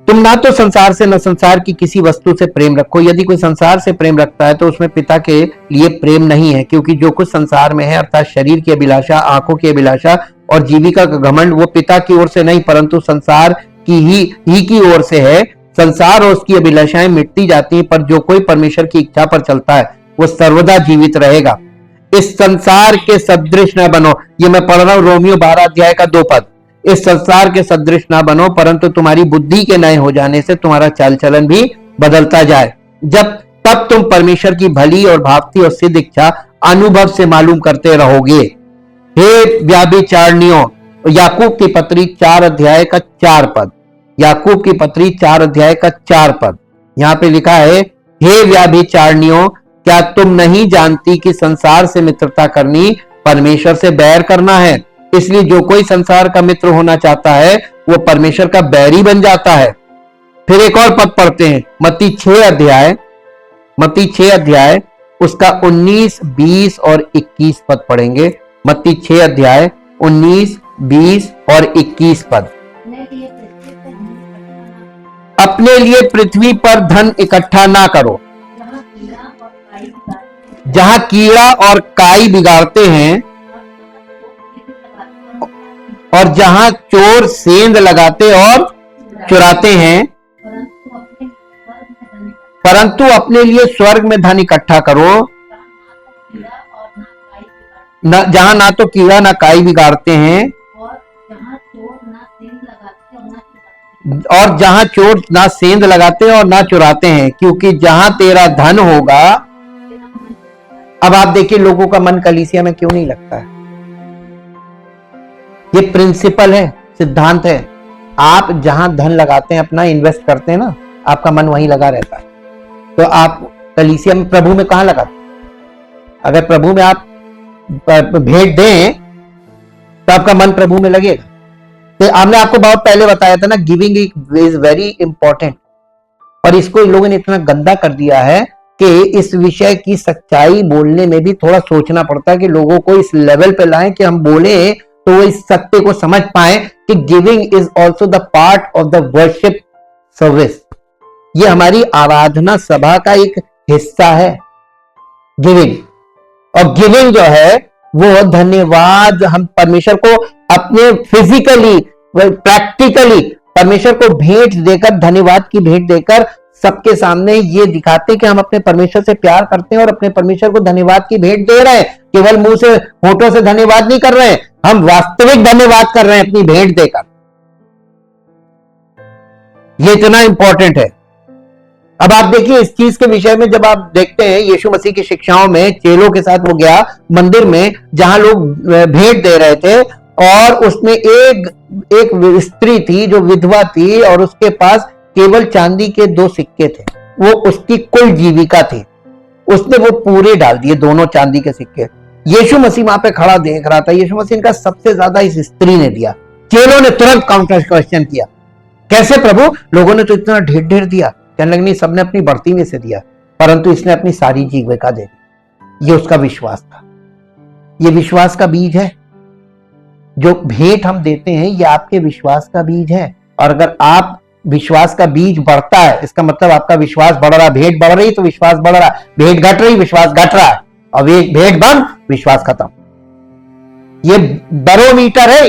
तुम ना तो संसार से न संसार की किसी वस्तु से प्रेम रखो। यदि कोई संसार से प्रेम रखता है तो उसमें पिता के लिए प्रेम नहीं है, क्योंकि जो कुछ संसार में है, अर्थात शरीर की अभिलाषा, आंखों की अभिलाषा और जीविका का घमंड, वो पिता की ओर से नहीं परंतु संसार की ही की ओर से है। संसार और उसकी अभिलाषाएं मिटती जाती हैं, पर जो कोई परमेश्वर की इच्छा पर चलता है वो सर्वदा जीवित रहेगा। इस संसार के सदृश न बनो। ये मैं पढ़ रहा हूं रोमियो 12 अध्याय का 2 पद। इस संसार के सदृश ना बनो, परंतु तुम्हारी बुद्धि के नए हो जाने से तुम्हारा चाल चलन भी बदलता जाए, तब तुम परमेश्वर की भली और भावती और सिद्ध इच्छा अनुभव से मालूम करते रहोगे। हे व्याभिचारिणियों, याकूब की पत्री 4 अध्याय का 4 पद। याकूब की पत्री 4 अध्याय का 4 पद यहां पे लिखा है, हे व्याभिचारिणियों, क्या तुम नहीं जानती कि संसार से मित्रता करनी परमेश्वर से बैर करना है। इसलिए जो कोई संसार का मित्र होना चाहता है वो परमेश्वर का बैरी बन जाता है। फिर एक और पद पढ़ते हैं, मत्ती 6 अध्याय उसका 19, 20 और 21 पद पढ़ेंगे। मत्ती 6 अध्याय 19, 20 और 21 पद। अपने लिए पृथ्वी पर धन इकट्ठा ना करो, जहां कीड़ा और काई बिगाड़ते हैं और जहां चोर सेंध लगाते और चुराते हैं, परंतु अपने लिए स्वर्ग में धन इकट्ठा करो, जहां ना तो कीड़ा ना काई बिगाड़ते हैं और जहां चोर ना सेंध लगाते और ना चुराते हैं, क्योंकि जहां तेरा धन होगा। अब आप देखिए लोगों का मन कलीसिया में क्यों नहीं लगता है। ये प्रिंसिपल है, सिद्धांत है। आप जहां धन लगाते हैं, अपना इन्वेस्ट करते हैं ना, आपका मन वहीं लगा रहता है। तो आप कलीसिया में, प्रभु में कहां लगाते? अगर प्रभु में आप भेंट दें तो आपका मन प्रभु में लगेगा। तो हमने आपको बहुत पहले बताया था ना, गिविंग इज वेरी इंपॉर्टेंट। और इसको इन लोगों ने इतना गंदा कर दिया है कि इस विषय की सच्चाई बोलने में भी थोड़ा सोचना पड़ता है कि लोगों को इस लेवल पे लाएं कि हम बोले तो वो इस सत्य को समझ पाए कि giving is also the part of the worship service. ये हमारी आराधना सभा का एक हिस्सा है, गिविंग। और गिविंग जो है वो धन्यवाद, हम परमेश्वर को अपने फिजिकली, प्रैक्टिकली परमेश्वर को भेंट देकर, धन्यवाद की भेंट देकर सबके सामने ये दिखाते कि हम अपने परमेश्वर से प्यार करते हैं और अपने परमेश्वर को धन्यवाद की भेंट दे रहे हैं। केवल मुंह से, होठों से धन्यवाद नहीं कर रहे हैं, हम वास्तविक धन्यवाद कर रहे हैं अपनी भेंट देकर। ये इतना इंपॉर्टेंट है। अब आप देखिए इस चीज के विषय में, जब आप देखते हैं यीशु मसीह की शिक्षाओं में, चेलों के साथ वो गया मंदिर में जहां लोग भेंट दे रहे थे, और उसमें एक स्त्री थी जो विधवा थी और उसके पास केवल चांदी के 2 सिक्के थे, वो उसकी कुल जीविका थी। उसने वो पूरे डाल दिए, दोनों चांदी के सिक्के। यीशु मसीह वहां पे खड़ा देख रहा था। यीशु मसीह का सबसे ज्यादा इस स्त्री ने दिया। चेलों ने तुरंत काउंटर क्वेश्चन किया, कैसे प्रभु, लोगों ने तो इतना ढेर ढेर दिया। कहने लगे नहीं, सबने अपनी बढ़ती में से दिया, परंतु इसने अपनी सारी जीविका दे दी। ये उसका विश्वास था। ये विश्वास का बीज है। जो भेंट हम देते हैं ये आपके विश्वास का बीज है, और अगर आप विश्वास का बीज बढ़ता है इसका मतलब आपका विश्वास बढ़ रहा है। भेंट बढ़ रही तो विश्वास बढ़ रहा है, भेंट घट रही विश्वास घट रहा है, और भेंट बंद विश्वास खत्म। ये बैरोमीटर है,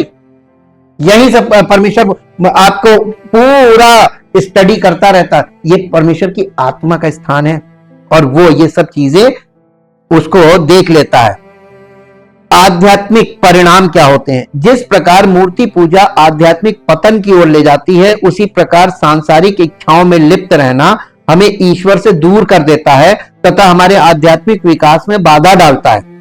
यही सब परमेश्वर आपको पूरा स्टडी करता रहता है। ये परमेश्वर की आत्मा का स्थान है और वो ये सब चीजें उसको देख लेता है। आध्यात्मिक परिणाम क्या होते हैं? जिस प्रकार मूर्ति पूजा आध्यात्मिक पतन की ओर ले जाती है, उसी प्रकार सांसारिक इच्छाओं में लिप्त रहना हमें ईश्वर से दूर कर देता है तथा हमारे आध्यात्मिक विकास में बाधा डालता है।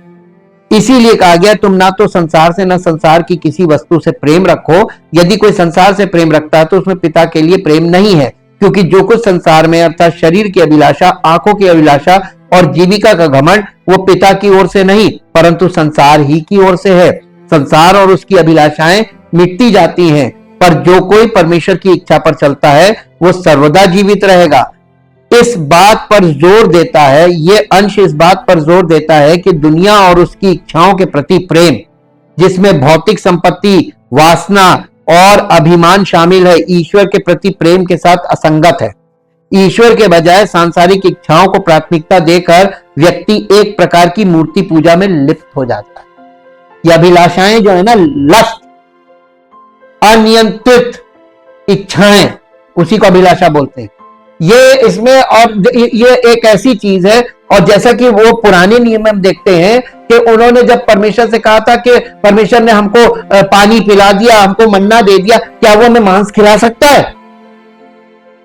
इसीलिए कहा गया, तुम ना तो संसार से न संसार की किसी वस्तु से प्रेम रखो। यदि कोई संसार से प्रेम रखता है तो उसमें पिता के लिए प्रेम नहीं है, क्योंकि जो कुछ संसार में अर्थात शरीर की अभिलाषा, आंखों की अभिलाषा और जीविका का घमंड, वो पिता की ओर से नहीं परंतु संसार ही की ओर से है। संसार और उसकी अभिलाषाएं मिटती जाती हैं, पर जो कोई परमेश्वर की इच्छा पर चलता है वो सर्वदा जीवित रहेगा। इस बात पर जोर देता है, ये अंश इस बात पर जोर देता है कि दुनिया और उसकी इच्छाओं के प्रति प्रेम, जिसमें भौतिक संपत्ति, वासना और अभिमान शामिल है, ईश्वर के प्रति प्रेम के साथ असंगत है। ईश्वर के बजाय सांसारिक इच्छाओं को प्राथमिकता देकर व्यक्ति एक प्रकार की मूर्ति पूजा में लिप्त हो जाता है। ये अभिलाषाएं जो है ना, लस्ट, अनियंत्रित इच्छाएं, उसी को अभिलाषा बोलते हैं। ये इसमें, और ये एक ऐसी चीज है, और जैसा कि वो पुराने नियम में हम देखते हैं कि उन्होंने जब परमेश्वर से कहा था कि परमेश्वर ने हमको पानी पिला दिया, हमको मन्ना दे दिया, क्या वो हमें मांस खिला सकता है?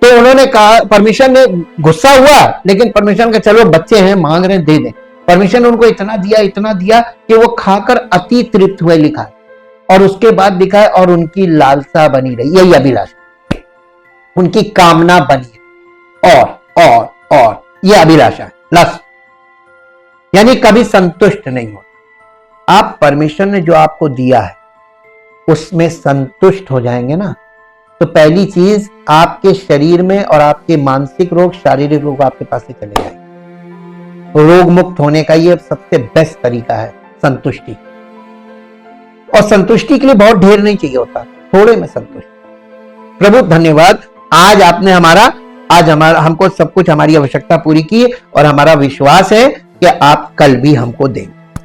तो उन्होंने कहा, परमेश्वर ने गुस्सा हुआ, लेकिन परमेश्वर का चलो बच्चे हैं मांग रहे हैं दे दें। परमेश्वर ने उनको इतना दिया कि वो खाकर अति तृप्त हुए, लिखा है। और उसके बाद लिखा है, और उनकी लालसा बनी रही, यही अभिलाषा, उनकी कामना बनी और ये अभिलाषा है, लस्ट, यानी कभी संतुष्ट नहीं होता। आप परमेश्वर ने जो आपको दिया है उसमें संतुष्ट हो जाएंगे ना, तो पहली चीज आपके शरीर में और आपके मानसिक रोग, शारीरिक रोग आपके पास से चले जाएंगे। रोग मुक्त होने का ये सबसे बेस्ट तरीका है, संतुष्टि। और संतुष्टि के लिए बहुत ढेर नहीं चाहिए होता, थोड़े में संतुष्ट। प्रभु धन्यवाद, आज आपने हमको सब कुछ, हमारी आवश्यकता पूरी की, और हमारा विश्वास है कि आप कल भी हमको देंगे।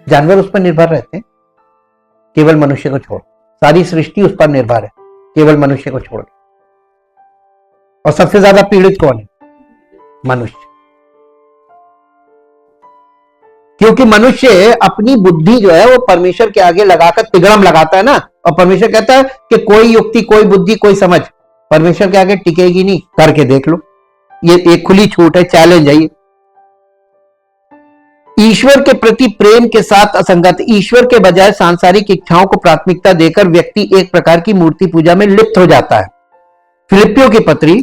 जानवर उस पर निर्भर रहते हैं, केवल मनुष्य को छोड़, सारी सृष्टि उस पर निर्भर है, केवल मनुष्य को छोड़। और सबसे ज्यादा पीड़ित कौन है? मनुष्य। क्योंकि मनुष्य अपनी बुद्धि जो है वो परमेश्वर के आगे लगाकर तिगड़म लगाता है ना, और परमेश्वर कहता है कि कोई युक्ति, कोई बुद्धि, कोई समझ परमेश्वर के आगे टिकेगी नहीं, करके देख लो। ये एक खुली छूट है, चैलेंज है ये। ईश्वर के प्रति प्रेम के साथ असंगत, ईश्वर के बजाय सांसारिक इच्छाओं को प्राथमिकता देकर व्यक्ति एक प्रकार की मूर्ति पूजा में लिप्त हो जाता है। फिलिपियों की पत्री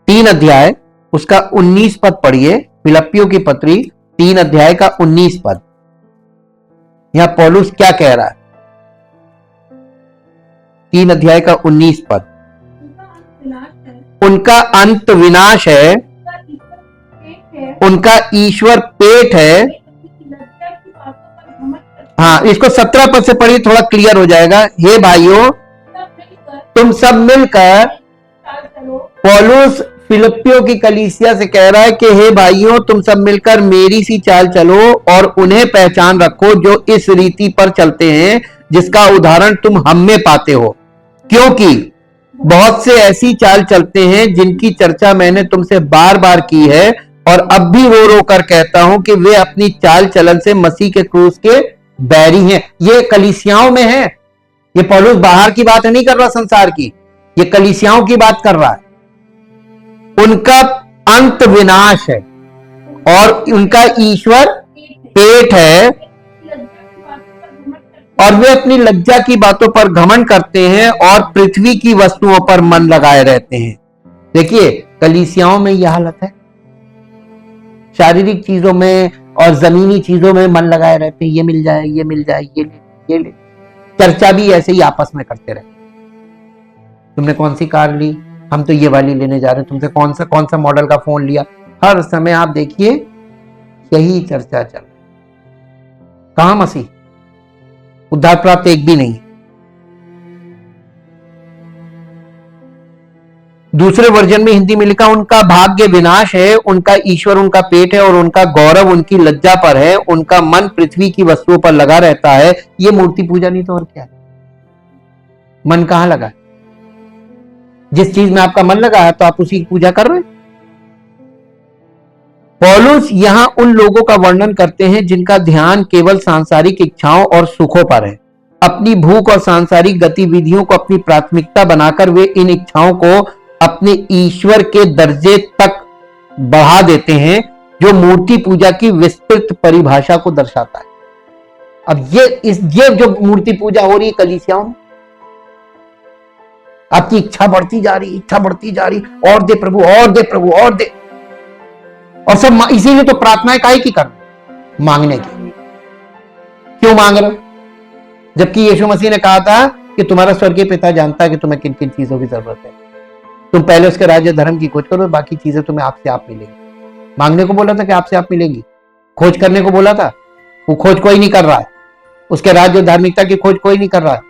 3 अध्याय उसका 19 पद पढ़िए। फिलिपियों की पत्री 3 अध्याय का 19 पद, यहां पौलुस क्या कह रहा है? 3 अध्याय का 19 पद, उनका अंत विनाश है, उनका ईश्वर पेट है। हाँ, इसको 17 पद से पढ़िए, थोड़ा क्लियर हो जाएगा। हे भाइयों, तुम सब मिलकर, पौलुस फिलिपियों की कलीसिया से कह रहा है कि हे भाइयों, तुम सब मिलकर मेरी सी चाल चलो और उन्हें पहचान रखो जो इस रीति पर चलते हैं जिसका उदाहरण तुम हम में पाते हो, क्योंकि बहुत से ऐसी चाल चलते हैं जिनकी चर्चा मैंने तुमसे बार बार की है, और अब भी रो रो कर कहता हूं कि वे अपनी चाल चलन से मसीह के क्रूस के बैरी हैं। ये कलीसियाओं में है, ये पौलुस बाहर की बात नहीं कर रहा संसार की, ये कलीसियाओं की बात कर रहा है। उनका अंत विनाश है और उनका ईश्वर पेट है, और वे अपनी लज्जा की बातों पर घमंड करते हैं और पृथ्वी की वस्तुओं पर मन लगाए रहते हैं। देखिए, कलीसियाओं में यह हालत है, शारीरिक चीजों में और जमीनी चीजों में मन लगाए रहते हैं, ये मिल जाए, ये मिल जाए, ये ले। चर्चा भी ऐसे ही आपस में करते रहते। तुमने कौन सी कार ली? हम तो ये वाली लेने जा रहे हैं। तुमसे कौन सा mॉडल का फोन लिया? हर समय आप देखिए यही चर्चा चल रही। कहां मसीह? उद्धार प्राप्त एक भी नहीं। दूसरे वर्जन में हिंदी में लिखा, उनका भाग्य विनाश है, उनका ईश्वर उनका पेट है और उनका गौरव उनकी लज्जा पर है, उनका मन पृथ्वी की वस्तुओं पर लगा रहता है। ये मूर्ति पूजा नहीं तो और क्या है? मन कहां लगा? जिस चीज में आपका मन लगा है तो आप उसी की पूजा कर रहे हैं। पौलुस यहां उन लोगों का वर्णन करते हैं जिनका ध्यान केवल सांसारिक इच्छाओं और सुखों पर है। अपनी भूख और सांसारिक गतिविधियों को अपनी प्राथमिकता बनाकर वे इन इच्छाओं को अपने ईश्वर के दर्जे तक बढ़ा देते हैं, जो मूर्ति पूजा की विस्तृत परिभाषा को दर्शाता है। अब ये जो मूर्ति पूजा हो रही है कलीसियाओं में, आपकी इच्छा बढ़ती जा रही, इच्छा बढ़ती जा रही, और दे प्रभु, और दे प्रभु, और दे। और सब इसीलिए तो प्रार्थनाएं काहे की कर, मांगने की। क्यों मांग रहे? जबकि यीशु मसीह ने कहा था कि तुम्हारा स्वर्गीय पिता जानता है कि तुम्हें किन किन चीजों की जरूरत है। तुम पहले उसके राज्य धर्म की खोज करो, बाकी चीजें तुम्हें आपसे आप मिलेंगी। मांगने को बोला था कि आपसे आप मिलेंगी। खोज करने को बोला था, वो खोज कोई नहीं कर रहा है। उसके राज्य धार्मिकता की खोज कोई नहीं कर रहा है।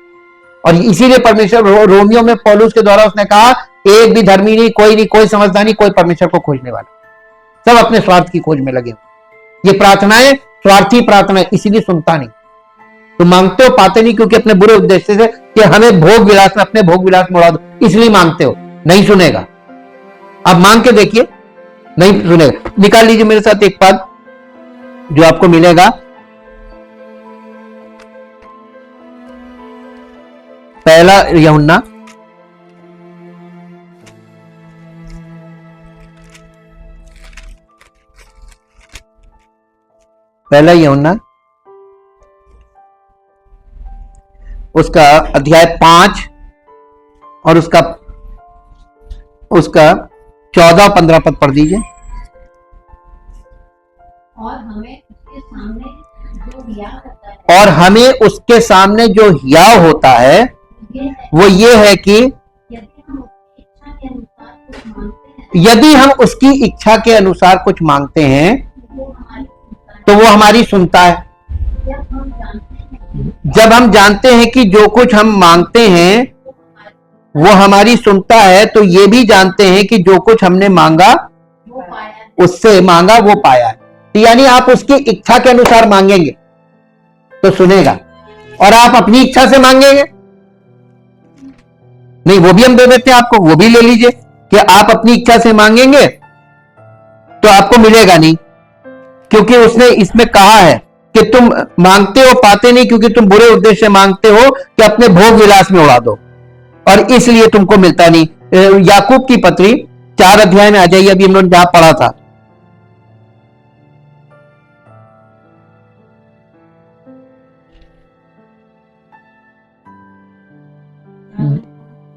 और इसीलिए परमेश्वर रोमियो में पौलुस के द्वारा उसने कहा, एक भी धर्मी नहीं, कोई समझदार नहीं, कोई परमेश्वर को खोजने वाला, सब अपने स्वार्थ की खोज में लगे हुए। ये प्रार्थनाएं स्वार्थी प्रार्थनाएं, इसीलिए सुनता नहीं। तो मांगते हो, पाते नहीं, क्योंकि अपने बुरे उद्देश्य से कि हमें भोग विलास में, अपने भोग विलास में उड़ा दो, इसलिए मांगते हो। नहीं सुनेगा। अब मांग के देखिए, नहीं सुनेगा। निकाल लीजिए मेरे साथ एक पद जो आपको मिलेगा, पहला यूहन्ना उसका अध्याय 5 और उसका 14-15 पद पढ़ दीजिए। और हमें उसके सामने जो हियाव होता है वो ये है कि यदि हम उसकी इच्छा के अनुसार कुछ मांगते हैं तो वो हमारी सुनता है। जब हम जानते हैं कि जो कुछ हम मांगते हैं वो हमारी सुनता है, तो ये भी जानते हैं कि जो कुछ हमने मांगा उससे मांगा वो पाया है। यानी आप उसकी इच्छा के अनुसार मांगेंगे तो सुनेगा, और आप अपनी इच्छा से मांगेंगे नहीं, वो भी हम दे देते हैं आपको, वो भी ले लीजिए कि आप अपनी इच्छा से मांगेंगे तो आपको मिलेगा नहीं, क्योंकि उसने इसमें कहा है कि तुम मांगते हो पाते नहीं, क्योंकि तुम बुरे उद्देश्य से मांगते हो कि अपने भोग विलास में उड़ा दो, और इसलिए तुमको मिलता नहीं। याकूब की पत्री 4 अध्याय में आ जाइए, अभी हम लोग जहां पढ़ा था।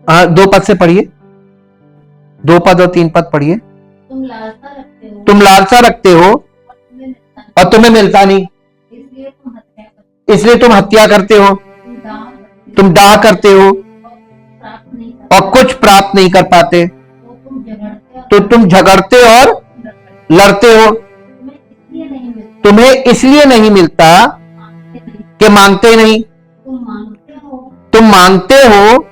हाँ, 2 पद से पढ़िए, 2 पद और 3 पद पढ़िए। तुम लालसा रखते हो और तुम्हें मिलता नहीं, इसलिए तुम हत्या करते हो, तुम डाह करते हो और कुछ प्राप्त नहीं कर पाते, तो तुम झगड़ते और लड़ते हो। तुम्हें इसलिए नहीं मिलता कि मांगते नहीं, तुम मांगते हो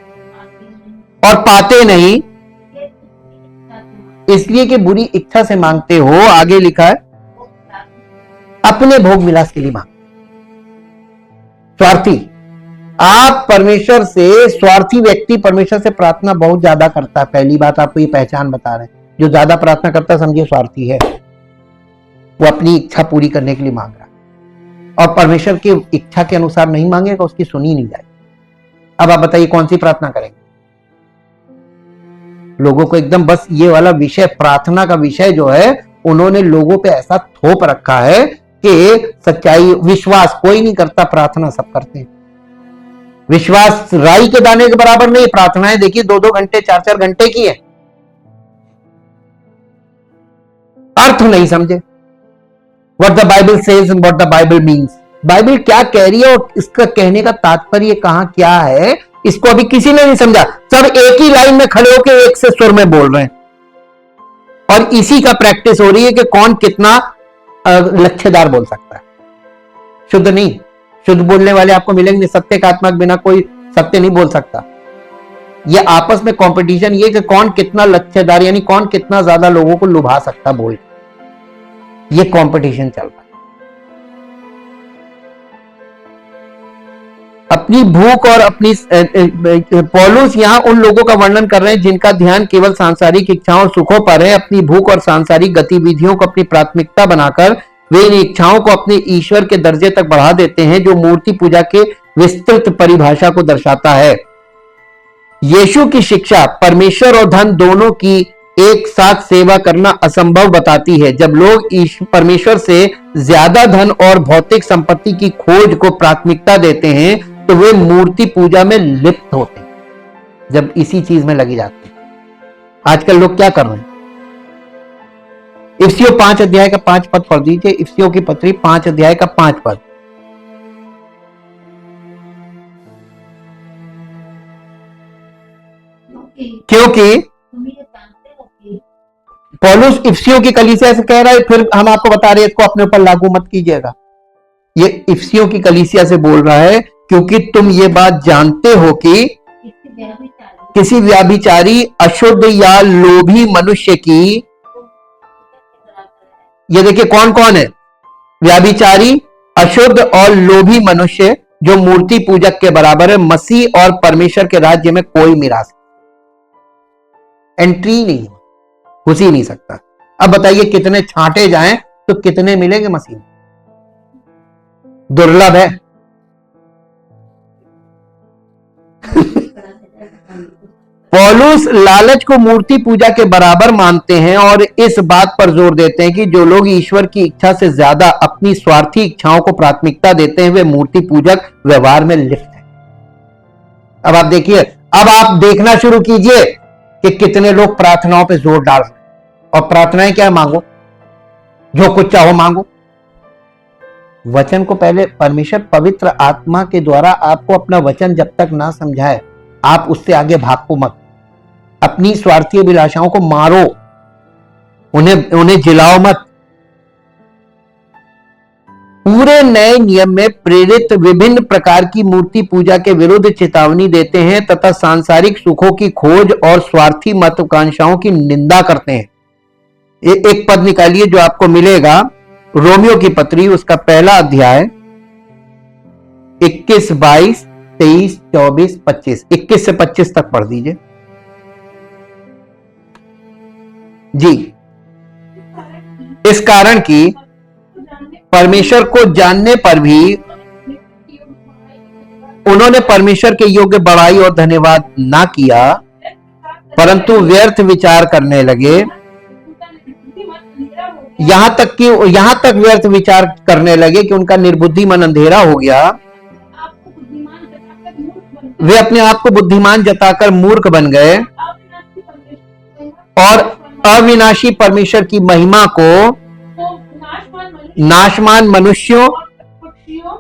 और पाते नहीं, इसलिए कि बुरी इच्छा से मांगते हो। आगे लिखा है, अपने भोग विलास के लिए मांग। स्वार्थी, आप परमेश्वर से, स्वार्थी व्यक्ति परमेश्वर से प्रार्थना बहुत ज्यादा करता है। पहली बात आपको ये पहचान बता रहे हैं, जो ज्यादा प्रार्थना करता है समझिए स्वार्थी है, वो अपनी इच्छा पूरी करने के लिए मांग रहा है, और परमेश्वर की इच्छा के अनुसार नहीं मांगेगा, उसकी सुनी नहीं जाएगी। अब आप बताइए कौन सी प्रार्थना करेंगे? लोगों को एकदम बस ये वाला विषय, प्रार्थना का विषय जो है, उन्होंने लोगों पे ऐसा थोप रखा है कि सच्चाई, विश्वास कोई नहीं करता, प्रार्थना सब करते हैं। विश्वास राई के दाने के बराबर नहीं। प्रार्थनाएं देखिए 2-2 घंटे 4-4 घंटे की है, अर्थ नहीं समझे। What the Bible says and what the Bible means, Bible क्या कह रही है और इसका कहने का तात्पर्य कहां क्या है, इसको अभी किसी ने नहीं समझा। सब एक ही लाइन में खड़े होकर एक से सुर में बोल रहे हैं, और इसी का प्रैक्टिस हो रही है कि कौन कितना लच्छेदार बोल सकता है। शुद्ध नहीं, शुद्ध बोलने वाले आपको मिलेंगे नहीं, सत्य का आत्मा के बिना कोई सत्य नहीं बोल सकता। ये आपस में कंपटीशन ये कि कौन कितना लच्छेदार यानी कौन कितना ज्यादा लोगों को लुभा सकता बोल, ये कंपटीशन चल रहा है। अपनी भूख और अपनी पौलुस यहां उन लोगों का वर्णन कर रहे हैं जिनका ध्यान केवल सांसारिक इच्छाओं और सुखों पर है। अपनी भूख और सांसारिक गतिविधियों को अपनी प्राथमिकता बनाकर वे इन इच्छाओं को अपने ईश्वर के दर्जे तक बढ़ा देते हैं, जो मूर्ति पूजा के विस्तृत परिभाषा को दर्शाता है। यीशु की शिक्षा परमेश्वर और धन दोनों की एक साथ सेवा करना असंभव बताती है। जब लोग परमेश्वर से ज्यादा धन और भौतिक संपत्ति की खोज को प्राथमिकता देते हैं तो वे मूर्ति पूजा में लिप्त होते हैं, जब इसी चीज में लगी जाते हैं। आजकल लोग क्या कर रहे हैं? इफिसियों 5 अध्याय का 5 पद पढ़ दीजिए। इफिसियों की पत्री 5 अध्याय का 5 पद। क्योंकि तुम ये जानते हो कि पौलुस इफिसियों की कलीसिया से कह रहा है, फिर हम आपको बता रहे हैं इसको अपने ऊपर लागू मत कीजिएगा। ये इफिसियों की कलीसिया से बोल रहा है, क्योंकि तुम ये बात जानते हो कि किसी व्याभिचारी, अशुद्ध या लोभी मनुष्य की, ये देखिए कौन कौन है? व्याभिचारी, अशुद्ध और लोभी मनुष्य जो मूर्ति पूजक के बराबर है, मसीह और परमेश्वर के राज्य में कोई मिरास एंट्री नहीं, घुस ही नहीं सकता। अब बताइए कितने छांटे जाएं तो कितने मिलेंगे मसीह? दुर्लभ है। पौलुस लालच को मूर्ति पूजा के बराबर मानते हैं और इस बात पर जोर देते हैं कि जो लोग ईश्वर की इच्छा से ज्यादा अपनी स्वार्थी इच्छाओं को प्राथमिकता देते हैं वे मूर्ति पूजक व्यवहार में लिप्त हैं। अब आप देखिए, अब आप देखना शुरू कीजिए कि कितने लोग प्रार्थनाओं पे जोर डाल रहे हैं। और प्रार्थनाएं क्या? मांगो, जो कुछ चाहो मांगो। वचन को पहले परमेश्वर पवित्र आत्मा के द्वारा आपको अपना वचन जब तक ना समझाए आप उससे आगे भागो मत। अपनी स्वार्थी अभिलाषाओं को मारो, उन्हें जिलाओ मत। पूरे नए नियम में प्रेरित विभिन्न प्रकार की मूर्ति पूजा के विरुद्ध चेतावनी देते हैं तथा सांसारिक सुखों की खोज और स्वार्थी महत्वाकांक्षाओं की निंदा करते हैं। एक पद निकालिए जो आपको मिलेगा, रोमियो की पत्री उसका पहला अध्याय 21, 22, 23, 24, 25, 21 से 25 तक पढ़ दीजिए जी। इस कारण की परमेश्वर को जानने पर भी उन्होंने परमेश्वर के योग्य बड़ाई और धन्यवाद ना किया, परंतु व्यर्थ विचार करने लगे। यहां तक व्यर्थ विचार करने लगे कि उनका निर्बुद्धि मन अंधेरा हो गया। वे अपने आप को बुद्धिमान जताकर मूर्ख बन गए और अविनाशी परमेश्वर की महिमा को नाशवान मनुष्यों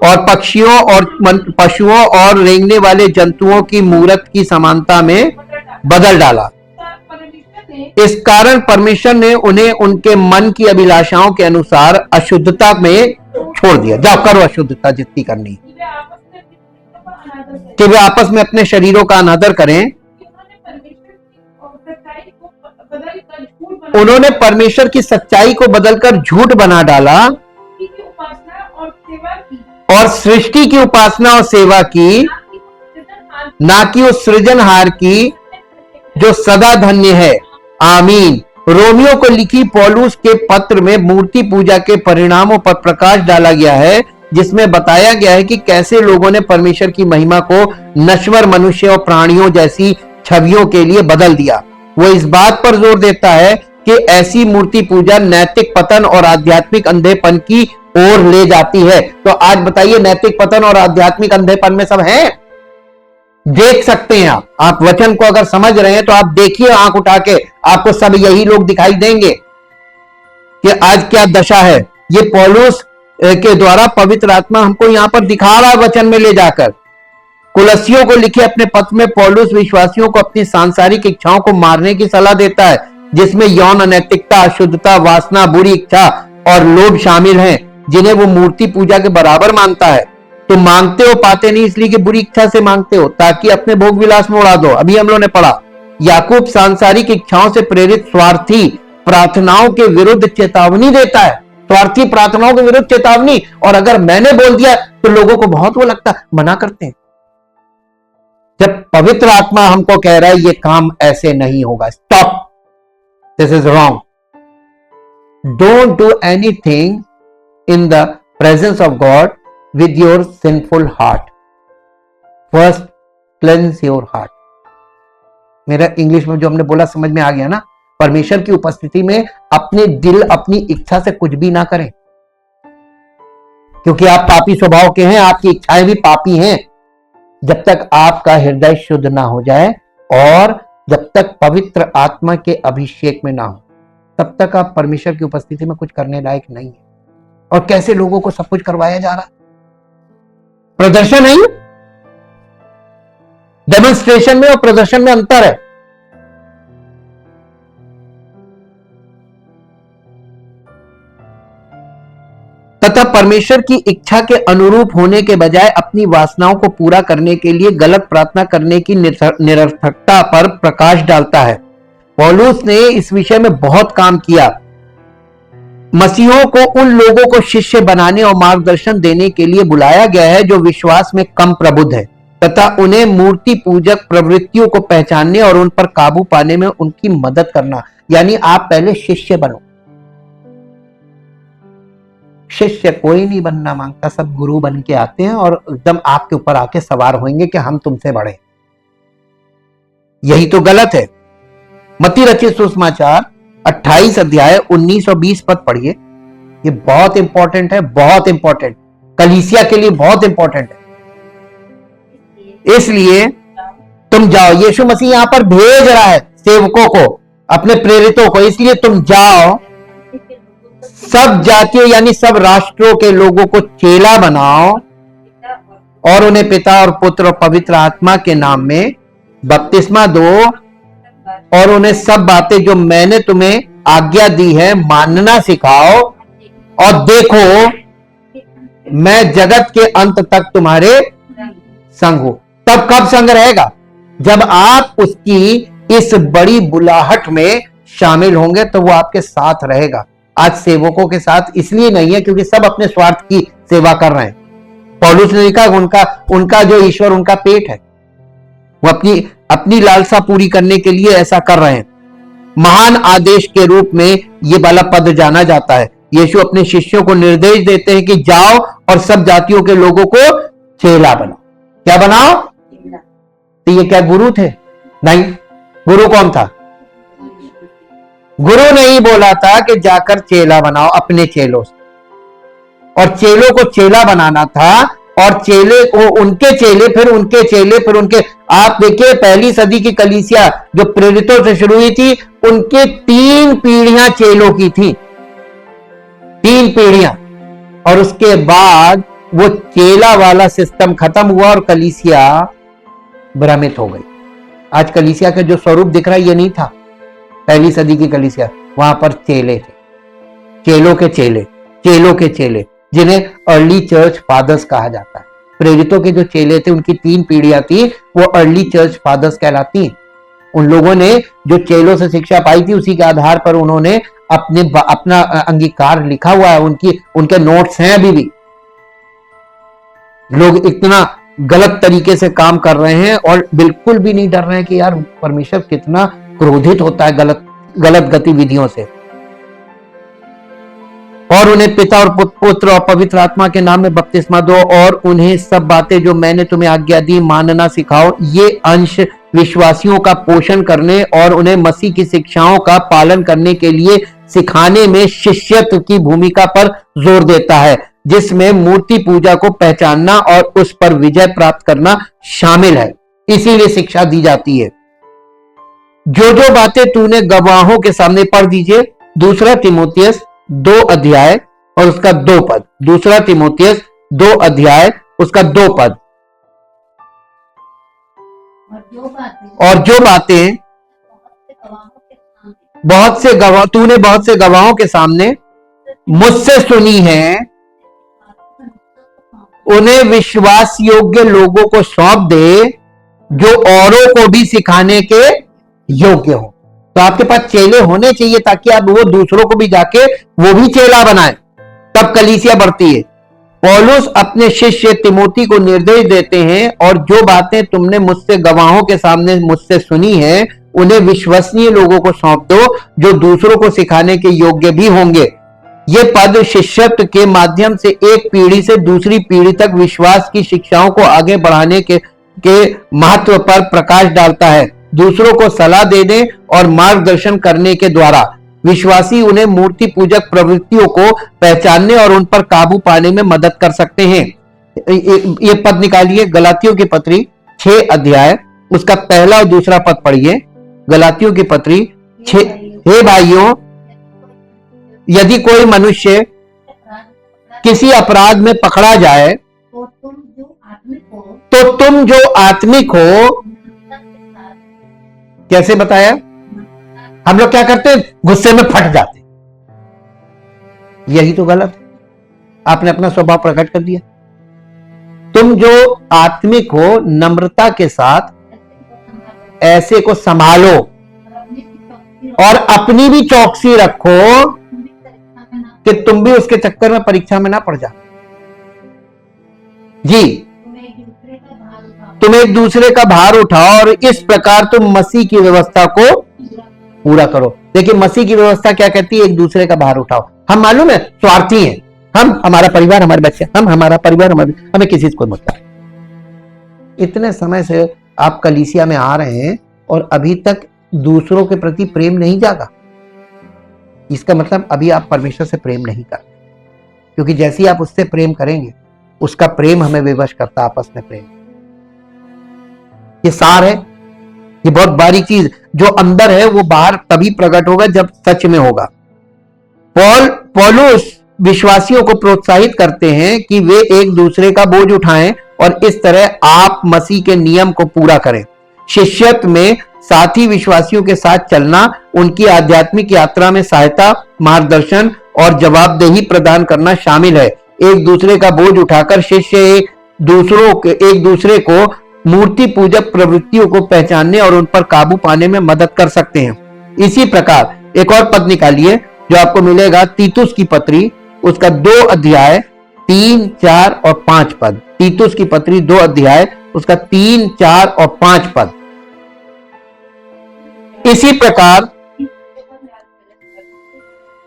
और पक्षियों और पशुओं और रेंगने वाले जंतुओं की मूरत की समानता में बदल डाला। इस कारण परमेश्वर ने उन्हें उनके मन की अभिलाषाओं के अनुसार अशुद्धता में छोड़ दिया। जाओ करो अशुद्धता जितनी करनी, कि वे आपस में अपने शरीरों का अनादर करें। उन्होंने परमेश्वर की सच्चाई को बदलकर झूठ बना डाला और सृष्टि की उपासना और सेवा की, ना कि उस सृजनहार की जो सदा धन्य है। आमीन। रोमियो को लिखी पौलुस के पत्र में मूर्ति पूजा के परिणामों पर प्रकाश डाला गया है, जिसमें बताया गया है कि कैसे लोगों ने परमेश्वर की महिमा को नश्वर मनुष्य और प्राणियों जैसी छवियों के लिए बदल दिया। वो इस बात पर जोर देता है कि ऐसी मूर्ति पूजा नैतिक पतन और आध्यात्मिक अंधेपन की ओर ले जाती है। तो आज बताइए, नैतिक पतन और आध्यात्मिक अंधेपन में सब है? देख सकते हैं आप वचन को अगर समझ रहे हैं तो आप देखिए आंख उठा के, आपको सब यही लोग दिखाई देंगे कि आज क्या दशा है। ये पौलुस के द्वारा पवित्र आत्मा हमको यहां पर दिखा रहा है वचन में ले जाकर। कुलस्सियों को लिखे अपने पत्र में पौलुस विश्वासियों को अपनी सांसारिक इच्छाओं को मारने की सलाह देता है, जिसमें यौन अनैतिकता, अशुद्धता, वासना, बुरी इच्छा और लोभ शामिल हैं, जिन्हें वो मूर्ति पूजा के बराबर मानता है। तुम मांगते हो पाते नहीं इसलिए कि बुरी इच्छा से मांगते हो ताकि अपने भोग विलास में उड़ा दो। अभी हम लोगों ने पढ़ा याकूब सांसारिक इच्छाओं से प्रेरित स्वार्थी प्रार्थनाओं के विरुद्ध चेतावनी देता है। स्वार्थी प्रार्थनाओं के विरुद्ध चेतावनी, और अगर मैंने बोल दिया तो लोगों को बहुत वो लगता है, मना करते हैं। जब पवित्र आत्मा हमको कह रहा है ये काम ऐसे नहीं होगा, stop, this is wrong, don't do anything in the presence of God with your sinful heart. First cleanse your heart. मेरा इंग्लिश में जो हमने बोला समझ में आ गया ना? परमेश्वर की उपस्थिति में अपने दिल अपनी इच्छा से कुछ भी ना करें, क्योंकि आप पापी स्वभाव के हैं, आपकी इच्छाएं भी पापी हैं। जब तक आपका हृदय शुद्ध ना हो जाए और जब तक पवित्र आत्मा के अभिषेक में ना हो, तब तक आप परमेश्वर की उपस्थिति में कुछ करने लायक नहीं है। और कैसे लोगों को सब कुछ करवाया जा रहा, प्रदर्शन नहीं, डेमोन्स्ट्रेशन में और प्रदर्शन में अंतर है। तथा परमेश्वर की इच्छा के अनुरूप होने के बजाय अपनी वासनाओं को पूरा करने के लिए गलत प्रार्थना करने की निरर्थकता पर प्रकाश डालता है। पौलुस ने इस विषय में बहुत काम किया। मसीहों को उन लोगों को शिष्य बनाने और मार्गदर्शन देने के लिए बुलाया गया है जो विश्वास में कम प्रबुद्ध है, तथा उन्हें मूर्ति पूजक प्रवृत्तियों को पहचानने और उन पर काबू पाने में उनकी मदद करना। यानी आप पहले शिष्य बनो। शिष्य कोई नहीं बनना मांगता, सब गुरु बन के आते हैं और एकदम आपके ऊपर आके सवार होंगे कि हम तुमसे बड़े। यही तो गलत है। मत्ती रचित सुसमाचार 28 अध्याय 19 और 20 पद पढ़िए। ये बहुत इंपॉर्टेंट है, बहुत इंपॉर्टेंट, कलीसिया के लिए बहुत इंपॉर्टेंट है। इसलिए तुम जाओ, यीशु मसीह यहां पर भेज रहा है सेवकों को, अपने प्रेरितों को, इसलिए तुम जाओ, सब जातियों यानी सब राष्ट्रों के लोगों को चेला बनाओ और उन्हें पिता और पुत्र और पवित्र आत्मा के नाम में बपतिस्मा दो और उन्हें सब बातें जो मैंने तुम्हें आज्ञा दी है मानना सिखाओ, और देखो मैं जगत के अंत तक तुम्हारे संग हूं। तब कब संग रहेगा? जब आप उसकी इस बड़ी बुलाहट में शामिल होंगे तो वो आपके साथ रहेगा। आज सेवकों के साथ इसलिए नहीं है क्योंकि सब अपने स्वार्थ की सेवा कर रहे हैं। पौलुस ने लिखा उनका जो ईश्वर उनका पेट है, वो अपनी लालसा पूरी करने के लिए ऐसा कर रहे हैं। महान आदेश के रूप में ये वाला पद जाना जाता है। यीशु अपने शिष्यों को निर्देश देते हैं कि जाओ और सब जातियों के लोगों को चेला बनाओ। क्या बनाओ? तो ये क्या गुरु थे? नहीं। गुरु कौन था? गुरु ने ही बोला था कि जाकर चेला बनाओ अपने चेलों से, और चेलों को चेला बनाना था, और चेले को उनके चेले, फिर उनके चेले, फिर उनके। आप देखिए पहली सदी की कलीसिया जो प्रेरितों से शुरू हुई थी, उनके 3 पीढ़ियां चेलों की थी, 3 पीढ़ियां। और उसके बाद वो चेला वाला सिस्टम खत्म हुआ और कलीसिया भ्रमित हो गई। आज कलीसिया का जो स्वरूप दिख रहा है ये नहीं था पहली सदी की कलीसिया। वहां पर चेले थे, चेलों के चेले, चेलों के चेले, जिन्हें अर्ली चर्च फादर्स कहा जाता है। प्रेरितों के जो चेले थे उनकी 3 पीढ़ियां थी, वो अर्ली चर्च फादर्स कहलाती। उन लोगों ने जो चेलों से शिक्षा पाई थी उसी के आधार पर उन्होंने अपना अंगीकार लिखा हुआ है। उनके नोट्स हैं अभी भी। लोग इतना गलत तरीके से काम कर रहे हैं और बिल्कुल भी नहीं डर रहे हैं कि यार परमेश्वर कितना क्रोधित होता है गलत गतिविधियों से। और उन्हें पिता और पुत्र और पवित्र आत्मा के नाम में बपतिस्मा दो और उन्हें सब बातें जो मैंने तुम्हें आज्ञा दी मानना सिखाओ। ये अंश विश्वासियों का पोषण करने और उन्हें मसीह की शिक्षाओं का पालन करने के लिए सिखाने में शिष्यत्व की भूमिका पर जोर देता है, जिसमें मूर्ति पूजा को पहचानना और उस पर विजय प्राप्त करना शामिल है। इसीलिए शिक्षा दी जाती है। जो जो बातें तूने गवाहों के सामने पढ़ दीजिए। 2 तीमुथियुस 2 अध्याय और उसका 2 पद। 2 तीमुथियुस 2 अध्याय उसका 2 पद। और जो बातें तूने बहुत से गवाहों के सामने मुझसे सुनी है, उन्हें विश्वास योग्य लोगों को सौंप दे जो औरों को भी सिखाने के योग्य हो। तो आपके पास चेले होने चाहिए ताकि आप वो दूसरों को भी जाके वो भी चेला बनाए, तब कलीसिया बढ़ती है। पौलुस अपने शिष्य तिमोथी को निर्देश देते हैं, और जो बातें तुमने मुझसे गवाहों के सामने मुझसे सुनी है उन्हें विश्वसनीय लोगों को सौंप दो जो दूसरों को सिखाने के योग्य भी होंगे। ये पद शिष्यत्व के माध्यम से एक पीढ़ी से दूसरी पीढ़ी तक विश्वास की शिक्षाओं को आगे बढ़ाने के महत्व पर प्रकाश डालता है। दूसरों को सलाह देने और मार्गदर्शन करने के द्वारा विश्वासी उन्हें मूर्ति पूजक प्रवृत्तियों को पहचानने और उन पर काबू पाने में मदद कर सकते हैं। ये पद निकालिए, गलातियों की पत्री 6 अध्याय उसका पहला और दूसरा पद पढ़िए। गलातियों की पत्री 6। हे भाइयों, यदि कोई मनुष्य किसी अपराध में पकड़ा जाए तो तुम जो आत्मिक हो, कैसे बताया? हम लोग क्या करते हैं? गुस्से में फट जाते। यही तो गलत है, आपने अपना स्वभाव प्रकट कर दिया। तुम जो आत्मिक हो, नम्रता के साथ ऐसे को संभालो और अपनी भी चौकसी रखो कि तुम भी उसके चक्कर में परीक्षा में ना पड़ जाओ। जी, तुम एक दूसरे का भार उठाओ और इस प्रकार तुम मसीह की व्यवस्था को पूरा करो। देखिए, मसीह की व्यवस्था क्या कहती है? एक दूसरे का भार उठाओ। हम मालूम है स्वार्थी हैं, हम हमारा परिवार, हमारे बच्चे, हम हमारा परिवार, हमें किसी से कोई मतलब। इतने समय से आप कलीसिया में आ रहे हैं और अभी तक दूसरों के प्रति प्रेम नहीं जागा, इसका मतलब अभी आप परमेश्वर से प्रेम नहीं करते, क्योंकि जैसे ही आप उससे प्रेम करेंगे उसका प्रेम हमें विवश करता, आपस में प्रेम। ये सार है, ये बहुत बारीक चीज, जो अंदर है वो बाहर तभी प्रकट होगा जब सच में होगा। पौलुस विश्वासियों को प्रोत्साहित करते हैं कि वे एक दूसरे का बोझ उठाएं और इस तरह आप मसीह के नियम को पूरा करें। शिष्यत्व में साथी विश्वासियों के साथ चलना उनकी आध्यात्मिक यात्रा में सहायता, मार्गदर्शन और जवाबदेही प्रदान करना शामिल है। एक दूसरे का बोझ उठाकर शिष्य एक दूसरे को मूर्ति पूजक प्रवृत्तियों को पहचानने और उन पर काबू पाने में मदद कर सकते हैं। इसी प्रकार एक और पद निकालिए जो आपको मिलेगा तीतुस की पत्री, उसका 2 अध्याय 3, 4 और 5 पद। तीतुस की पत्री 2 अध्याय उसका 3, 4 और 5 पद। इसी प्रकार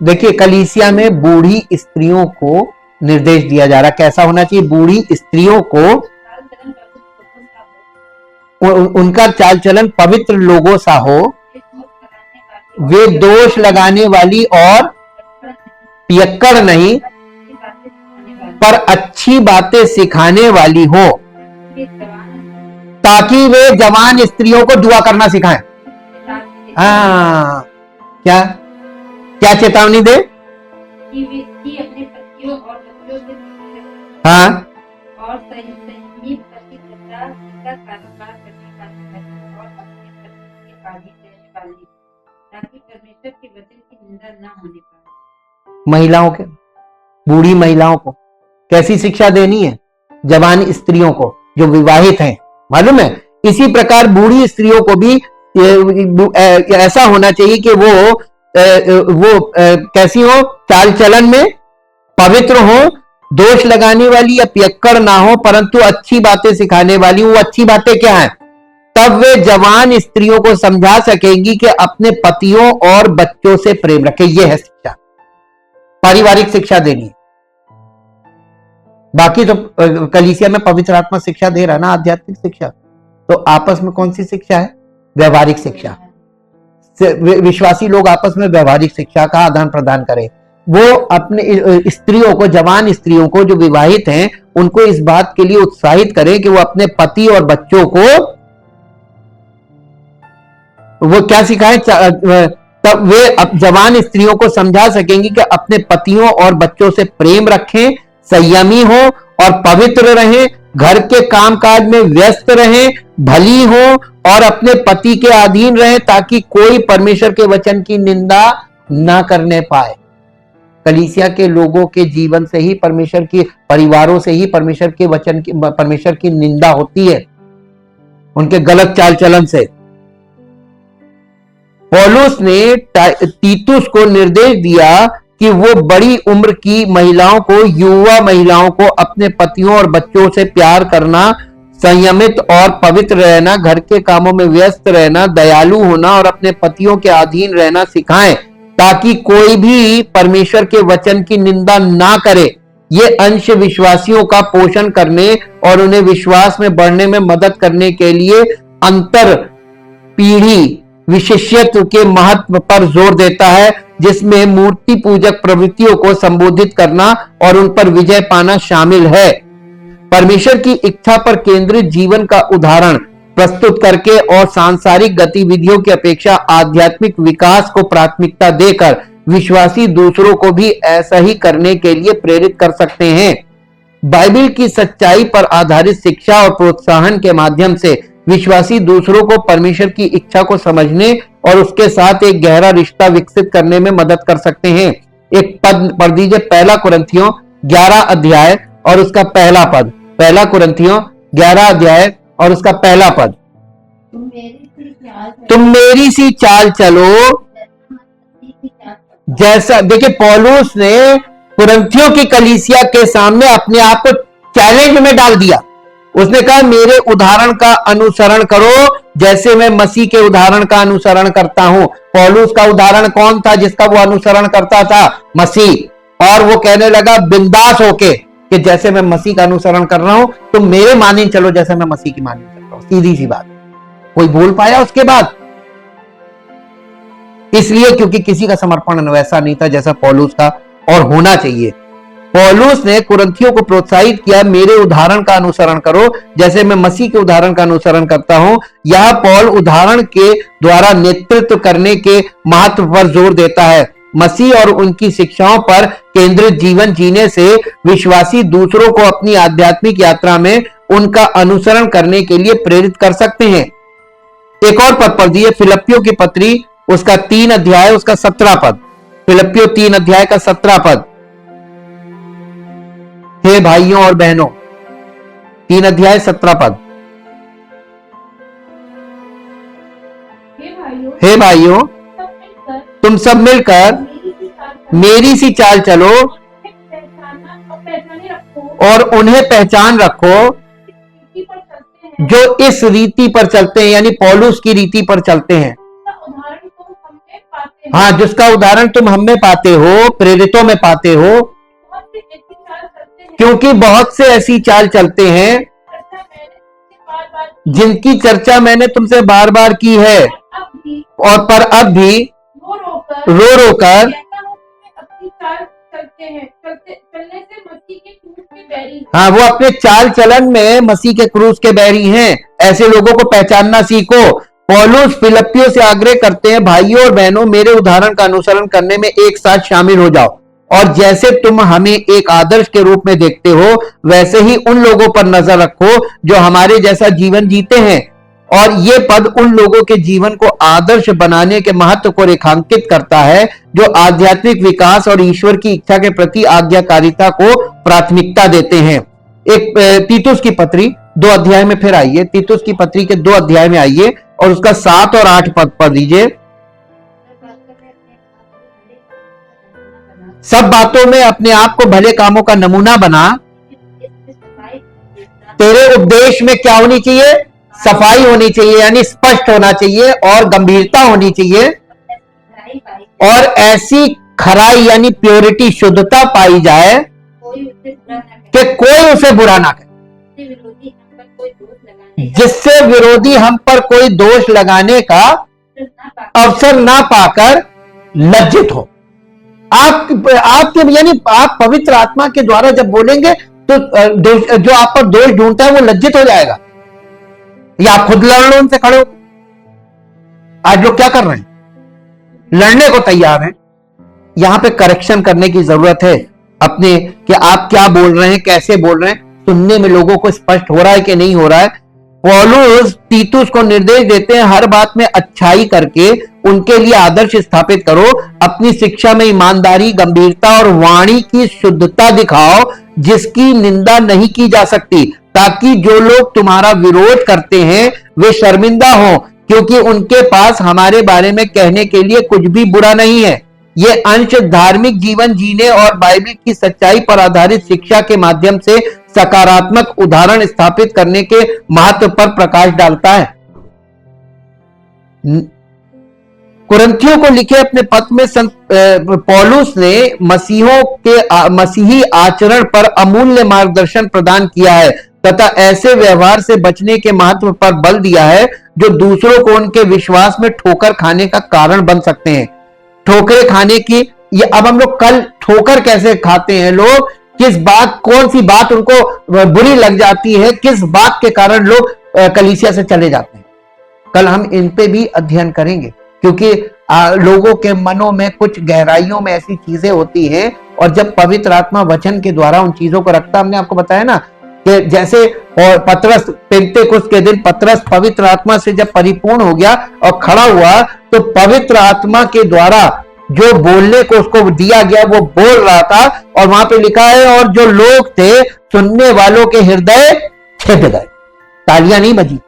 देखिए, कलीसिया में बूढ़ी स्त्रियों को निर्देश दिया जा रहा, कैसा होना चाहिए? बूढ़ी स्त्रियों को उनका चाल चलन पवित्र लोगों सा हो, वे दोष लगाने वाली और पियक्कड़ नहीं पर अच्छी बातें सिखाने वाली हो, ताकि वे जवान स्त्रियों को दुआ करना सिखाएं। हाँ, क्या क्या चेतावनी दे? अपने पतियों और बच्चों से हाँ, और संयमित का कारोबार करने वाली और अपने पति के आगे रहने वाली, ताकि परमेश्वर के वचन की निंदा न होने पाए। महिलाओं के, बूढ़ी महिलाओं को कैसी शिक्षा देनी है? जवान स्त्रियों को जो विवाहित हैं, मालूम है? इसी प्रकार बूढ़ी स्त्रियों को भी ऐसा होना चाहिए कि वो कैसी हो? चाल चलन में पवित्र हो, दोष लगाने वाली या पियक्कड़ ना हो, परंतु अच्छी बातें सिखाने वाली। वो अच्छी बातें क्या है? तब वे जवान स्त्रियों को समझा सकेंगी कि अपने पतियों और बच्चों से प्रेम रखें। यह है शिक्षा, पारिवारिक शिक्षा देनी है। बाकी तो कलीसिया में पवित्र आत्मा शिक्षा दे रहा है ना, आध्यात्मिक शिक्षा। तो आपस में कौन सी शिक्षा है? व्यवहारिक शिक्षा। विश्वासी लोग आपस में व्यवहारिक शिक्षा का आदान प्रदान करें। वो अपने स्त्रियों को, जवान स्त्रियों को जो विवाहित हैं, उनको इस बात के लिए उत्साहित करें कि वो अपने पति और बच्चों को वो क्या सिखाएं? तब वे जवान स्त्रियों को समझा सकेंगी कि अपने पतियों और बच्चों से प्रेम रखें, संयमी हो और पवित्र रहें, घर के कामकाज में व्यस्त रहें, भली हो और अपने पति के अधीन रहें, ताकि कोई परमेश्वर के वचन की निंदा ना करने पाए। कलीसिया के लोगों के जीवन से ही, परमेश्वर की परिवारों से ही परमेश्वर के वचन की, परमेश्वर की निंदा होती है, उनके गलत चाल चलन से। पौलुस ने तीतुस को निर्देश दिया कि वो बड़ी उम्र की महिलाओं को, युवा महिलाओं को अपने पतियों और बच्चों से प्यार करना, संयमित और पवित्र रहना, घर के कामों में व्यस्त रहना, दयालु होना और अपने पतियों के अधीन रहना सिखाएं, ताकि कोई भी परमेश्वर के वचन की निंदा ना करे। ये अंश विश्वासियों का पोषण करने और उन्हें विश्वास में बढ़ने में मदद करने के लिए अंतर पीढ़ी विशेषत्व के महत्व पर जोर देता है, जिसमें मूर्ति पूजक प्रवृत्तियों को संबोधित करना और उन पर विजय पाना शामिल है। परमेश्वर की इच्छा पर केंद्रित जीवन का उदाहरण प्रस्तुत करके और सांसारिक गतिविधियों की अपेक्षा आध्यात्मिक विकास को प्राथमिकता देकर विश्वासी दूसरों को भी ऐसा ही करने के लिए प्रेरित कर सकते हैं। बाइबल की सच्चाई पर आधारित शिक्षा और प्रोत्साहन के माध्यम से विश्वासी दूसरों को परमेश्वर की इच्छा को समझने और उसके साथ एक गहरा रिश्ता विकसित करने में मदद कर सकते हैं। एक पद पढ़ दीजिए, पहला कुरिन्थियों 11 अध्याय और उसका पहला पद। पहला कुरिन्थियों 11 अध्याय और उसका पहला पद। तुम मेरी सी चाल चलो जैसा, देखिए पौलुस ने कुरिन्थियों की कलीसिया के सामने अपने आप को चैलेंज में डाल दिया। उसने कहा मेरे उदाहरण का अनुसरण करो जैसे मैं मसीह के उदाहरण का अनुसरण करता हूं। पौलुस का उदाहरण कौन था जिसका वो अनुसरण करता था? मसीह। और वो कहने लगा बिंदास होके कि जैसे मैं मसीह का अनुसरण कर रहा हूं तुम मेरे माने चलो जैसे मैं मसीह की माने चल रहा हूं। सीधी सी बात। कोई बोल पाया उसके बाद? इसलिए क्योंकि किसी का समर्पण वैसा नहीं था जैसा पौलुस का और होना चाहिए। पौलुस ने कुरिन्थियों को प्रोत्साहित किया मेरे उदाहरण का अनुसरण करो जैसे मैं मसीह के उदाहरण का अनुसरण करता हूं। यह पौल उदाहरण के द्वारा नेतृत्व करने के महत्व पर जोर देता है। मसीह और उनकी शिक्षाओं पर केंद्रित जीवन जीने से विश्वासी दूसरों को अपनी आध्यात्मिक यात्रा में उनका अनुसरण करने के लिए प्रेरित कर सकते हैं। एक और पद पढ़ दिए, फिलिप्पियों की पत्री उसका 3 अध्याय उसका 17 पद। फिलिप्पियों 3 अध्याय का 17 पद। हे भाइयों और बहनों, 3 अध्याय 17 पद। हे भाइयों तुम सब मिलकर मेरी सी चाल चलो और उन्हें पहचान रखो जो इस रीति पर चलते हैं, यानी पौलुस की रीति पर चलते हैं। हाँ, जिसका उदाहरण तुम हमें पाते हो, प्रेरितों में पाते हो, क्योंकि बहुत से ऐसी चाल चलते हैं जिनकी चर्चा मैंने तुमसे बार बार की है और पर अब भी रो रो कर हाँ, वो अपने चाल चलन में मसीह के क्रूस के बैरी हैं। ऐसे लोगों को पहचानना सीखो। पौलुस फिलिप्पियों से आग्रह करते हैं भाइयों और बहनों मेरे उदाहरण का अनुसरण करने में एक साथ शामिल हो जाओ और जैसे तुम हमें एक आदर्श के रूप में देखते हो वैसे ही उन लोगों पर नजर रखो जो हमारे जैसा जीवन जीते हैं। और ये पद उन लोगों के जीवन को आदर्श बनाने के महत्व को रेखांकित करता है जो आध्यात्मिक विकास और ईश्वर की इच्छा के प्रति आज्ञाकारिता को प्राथमिकता देते हैं। एक तीतुस की पत्री 2 अध्याय में फिर आइए, तीतुस की पत्री के 2 अध्याय में आइए और उसका 7 और 8 पद पढ़ दीजिए। सब बातों में अपने आप को भले कामों का नमूना बना। तेरे उपदेश में क्या होनी चाहिए? सफाई होनी चाहिए, यानी स्पष्ट होना चाहिए और गंभीरता होनी चाहिए और ऐसी खराई यानी प्योरिटी, शुद्धता पाई जाए कि कोई उसे बुरा ना करे, जिससे विरोधी हम पर कोई दोष लगाने का अवसर ना पाकर लज्जित हो। आपके यानी आप पवित्र आत्मा के द्वारा जब बोलेंगे तो जो आप पर दोष ढूंढता है वो लज्जित हो जाएगा। या आप खुद लड़ लो उनसे खड़े हो। आज लोग क्या कर रहे हैं? लड़ने को तैयार हैं। यहां पे करेक्शन करने की जरूरत है अपने कि आप क्या बोल रहे हैं, कैसे बोल रहे हैं। सुनने में लोगों को स्पष्ट हो रहा है कि नहीं हो रहा है। पौलुस तीतुस को निर्देश देते हैं हर बात में अच्छाई करके उनके लिए आदर्श स्थापित करो। अपनी शिक्षा में ईमानदारी, गंभीरता और वाणी की शुद्धता दिखाओ, जिसकी निंदा नहीं की जा सकती, ताकि जो लोग तुम्हारा विरोध करते हैं वे शर्मिंदा हों, क्योंकि उनके पास हमारे बारे में कहने के लिए कुछ भी बुरा नहीं है। ये अंश धार्मिक जीवन जीने और बाइबल की सच्चाई पर आधारित शिक्षा के माध्यम से सकारात्मक उदाहरण स्थापित करने के महत्व पर प्रकाश डालता है। कुरिन्थियों को लिखे अपने पत्र में संत पौलुस ने मसीही आचरण पर अमूल्य मार्गदर्शन प्रदान किया है तथा ऐसे व्यवहार से बचने के महत्व पर बल दिया है जो दूसरों को उनके विश्वास में ठोकर खाने का कारण बन सकते हैं। ठोकरें खाने की, ये अब हम लोग कल ठोकर कैसे खाते हैं, लोग किस बात, कौन सी बात उनको बुरी लग जाती है, किस बात के कारण लोग कलीसिया से चले जाते हैं, कल हम इन पे भी अध्ययन करेंगे, क्योंकि लोगों के मनों में कुछ गहराइयों में ऐसी चीजें होती हैं और जब पवित्र आत्मा वचन के द्वारा उन चीजों को रखता, हमने आपको बताया ना कि जैसे और पतरस पेंतेकुस्त के दिन पतरस पवित्र आत्मा से जब परिपूर्ण हो गया और खड़ा हुआ, तो पवित्र आत्मा के द्वारा जो बोलने को उसको दिया गया वो बोल रहा था, और वहां पे लिखा है और जो लोग थे सुनने वालों के हृदय छिप गए, तालियां नहीं बजी।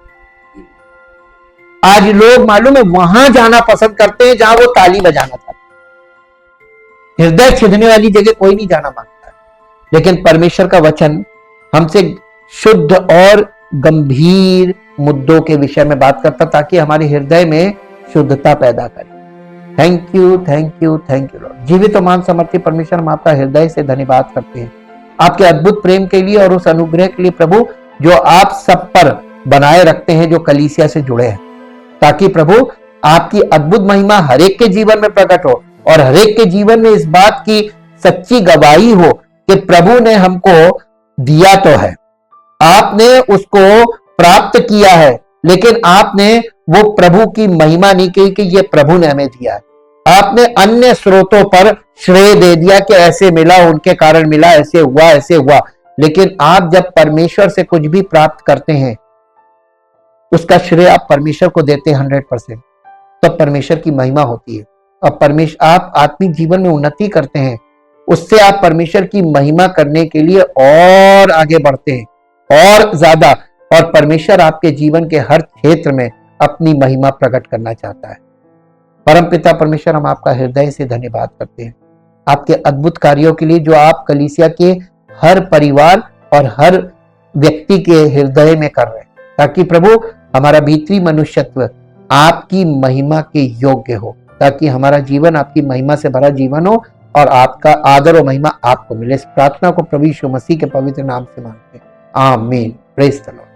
आज लोग मालूम है वहां जाना पसंद करते हैं जहां वो ताली बजाना था, हृदय छिदने वाली जगह कोई नहीं जाना मांगता है। लेकिन परमेश्वर का वचन हमसे शुद्ध और गंभीर मुद्दों के विषय में बात करता, ताकि हमारे हृदय में शुद्धता पैदा करे। Thank you, thank you, thank you Lord. जीवित और मान समर्थी परमेश्वर, हम आपका हृदय से धन्यवाद करते हैं आपके अद्भुत प्रेम के लिए और उस अनुग्रह के लिए प्रभु जो आप सब पर बनाए रखते हैं जो कलीसिया से जुड़े हैं, ताकि प्रभु आपकी अद्भुत महिमा हर एक के जीवन में प्रकट हो और हर एक के जीवन में इस बात की सच्ची गवाही हो कि प्रभु ने हमको दिया तो है, आपने उसको प्राप्त किया है, लेकिन आपने वो प्रभु की महिमा नहीं की कि ये प्रभु ने हमें दिया है। आपने अन्य स्रोतों पर श्रेय दे दिया कि ऐसे मिला, उनके कारण मिला, ऐसे हुआ, ऐसे हुआ। लेकिन आप जब परमेश्वर से कुछ भी प्राप्त करते हैं उसका श्रेय आप परमेश्वर को देते हैं 100%, तब परमेश्वर की महिमा होती है। अब परमेश्वर आप आत्मिक जीवन में उन्नति करते हैं, उससे आप परमेश्वर की महिमा करने के लिए और आगे बढ़ते हैं और ज्यादा, और परमेश्वर आपके जीवन के हर क्षेत्र में अपनी महिमा प्रकट करना चाहता है। परमपिता परमेश्वर, हम आपका हृदय से धन्यवाद करते हैं आपके अद्भुत कार्यों के लिए जो आप कलीसिया के हर परिवार और हर व्यक्ति के हृदय में कर रहे हैं, ताकि प्रभु हमारा भीतरी मनुष्यत्व आपकी महिमा के योग्य हो, ताकि हमारा जीवन आपकी महिमा से भरा जीवन हो और आपका आदर और महिमा आपको मिले। इस प्रार्थना को प्रभु यीशु मसीह के पवित्र नाम से मांगते हैं, आमीन। Praise the Lord.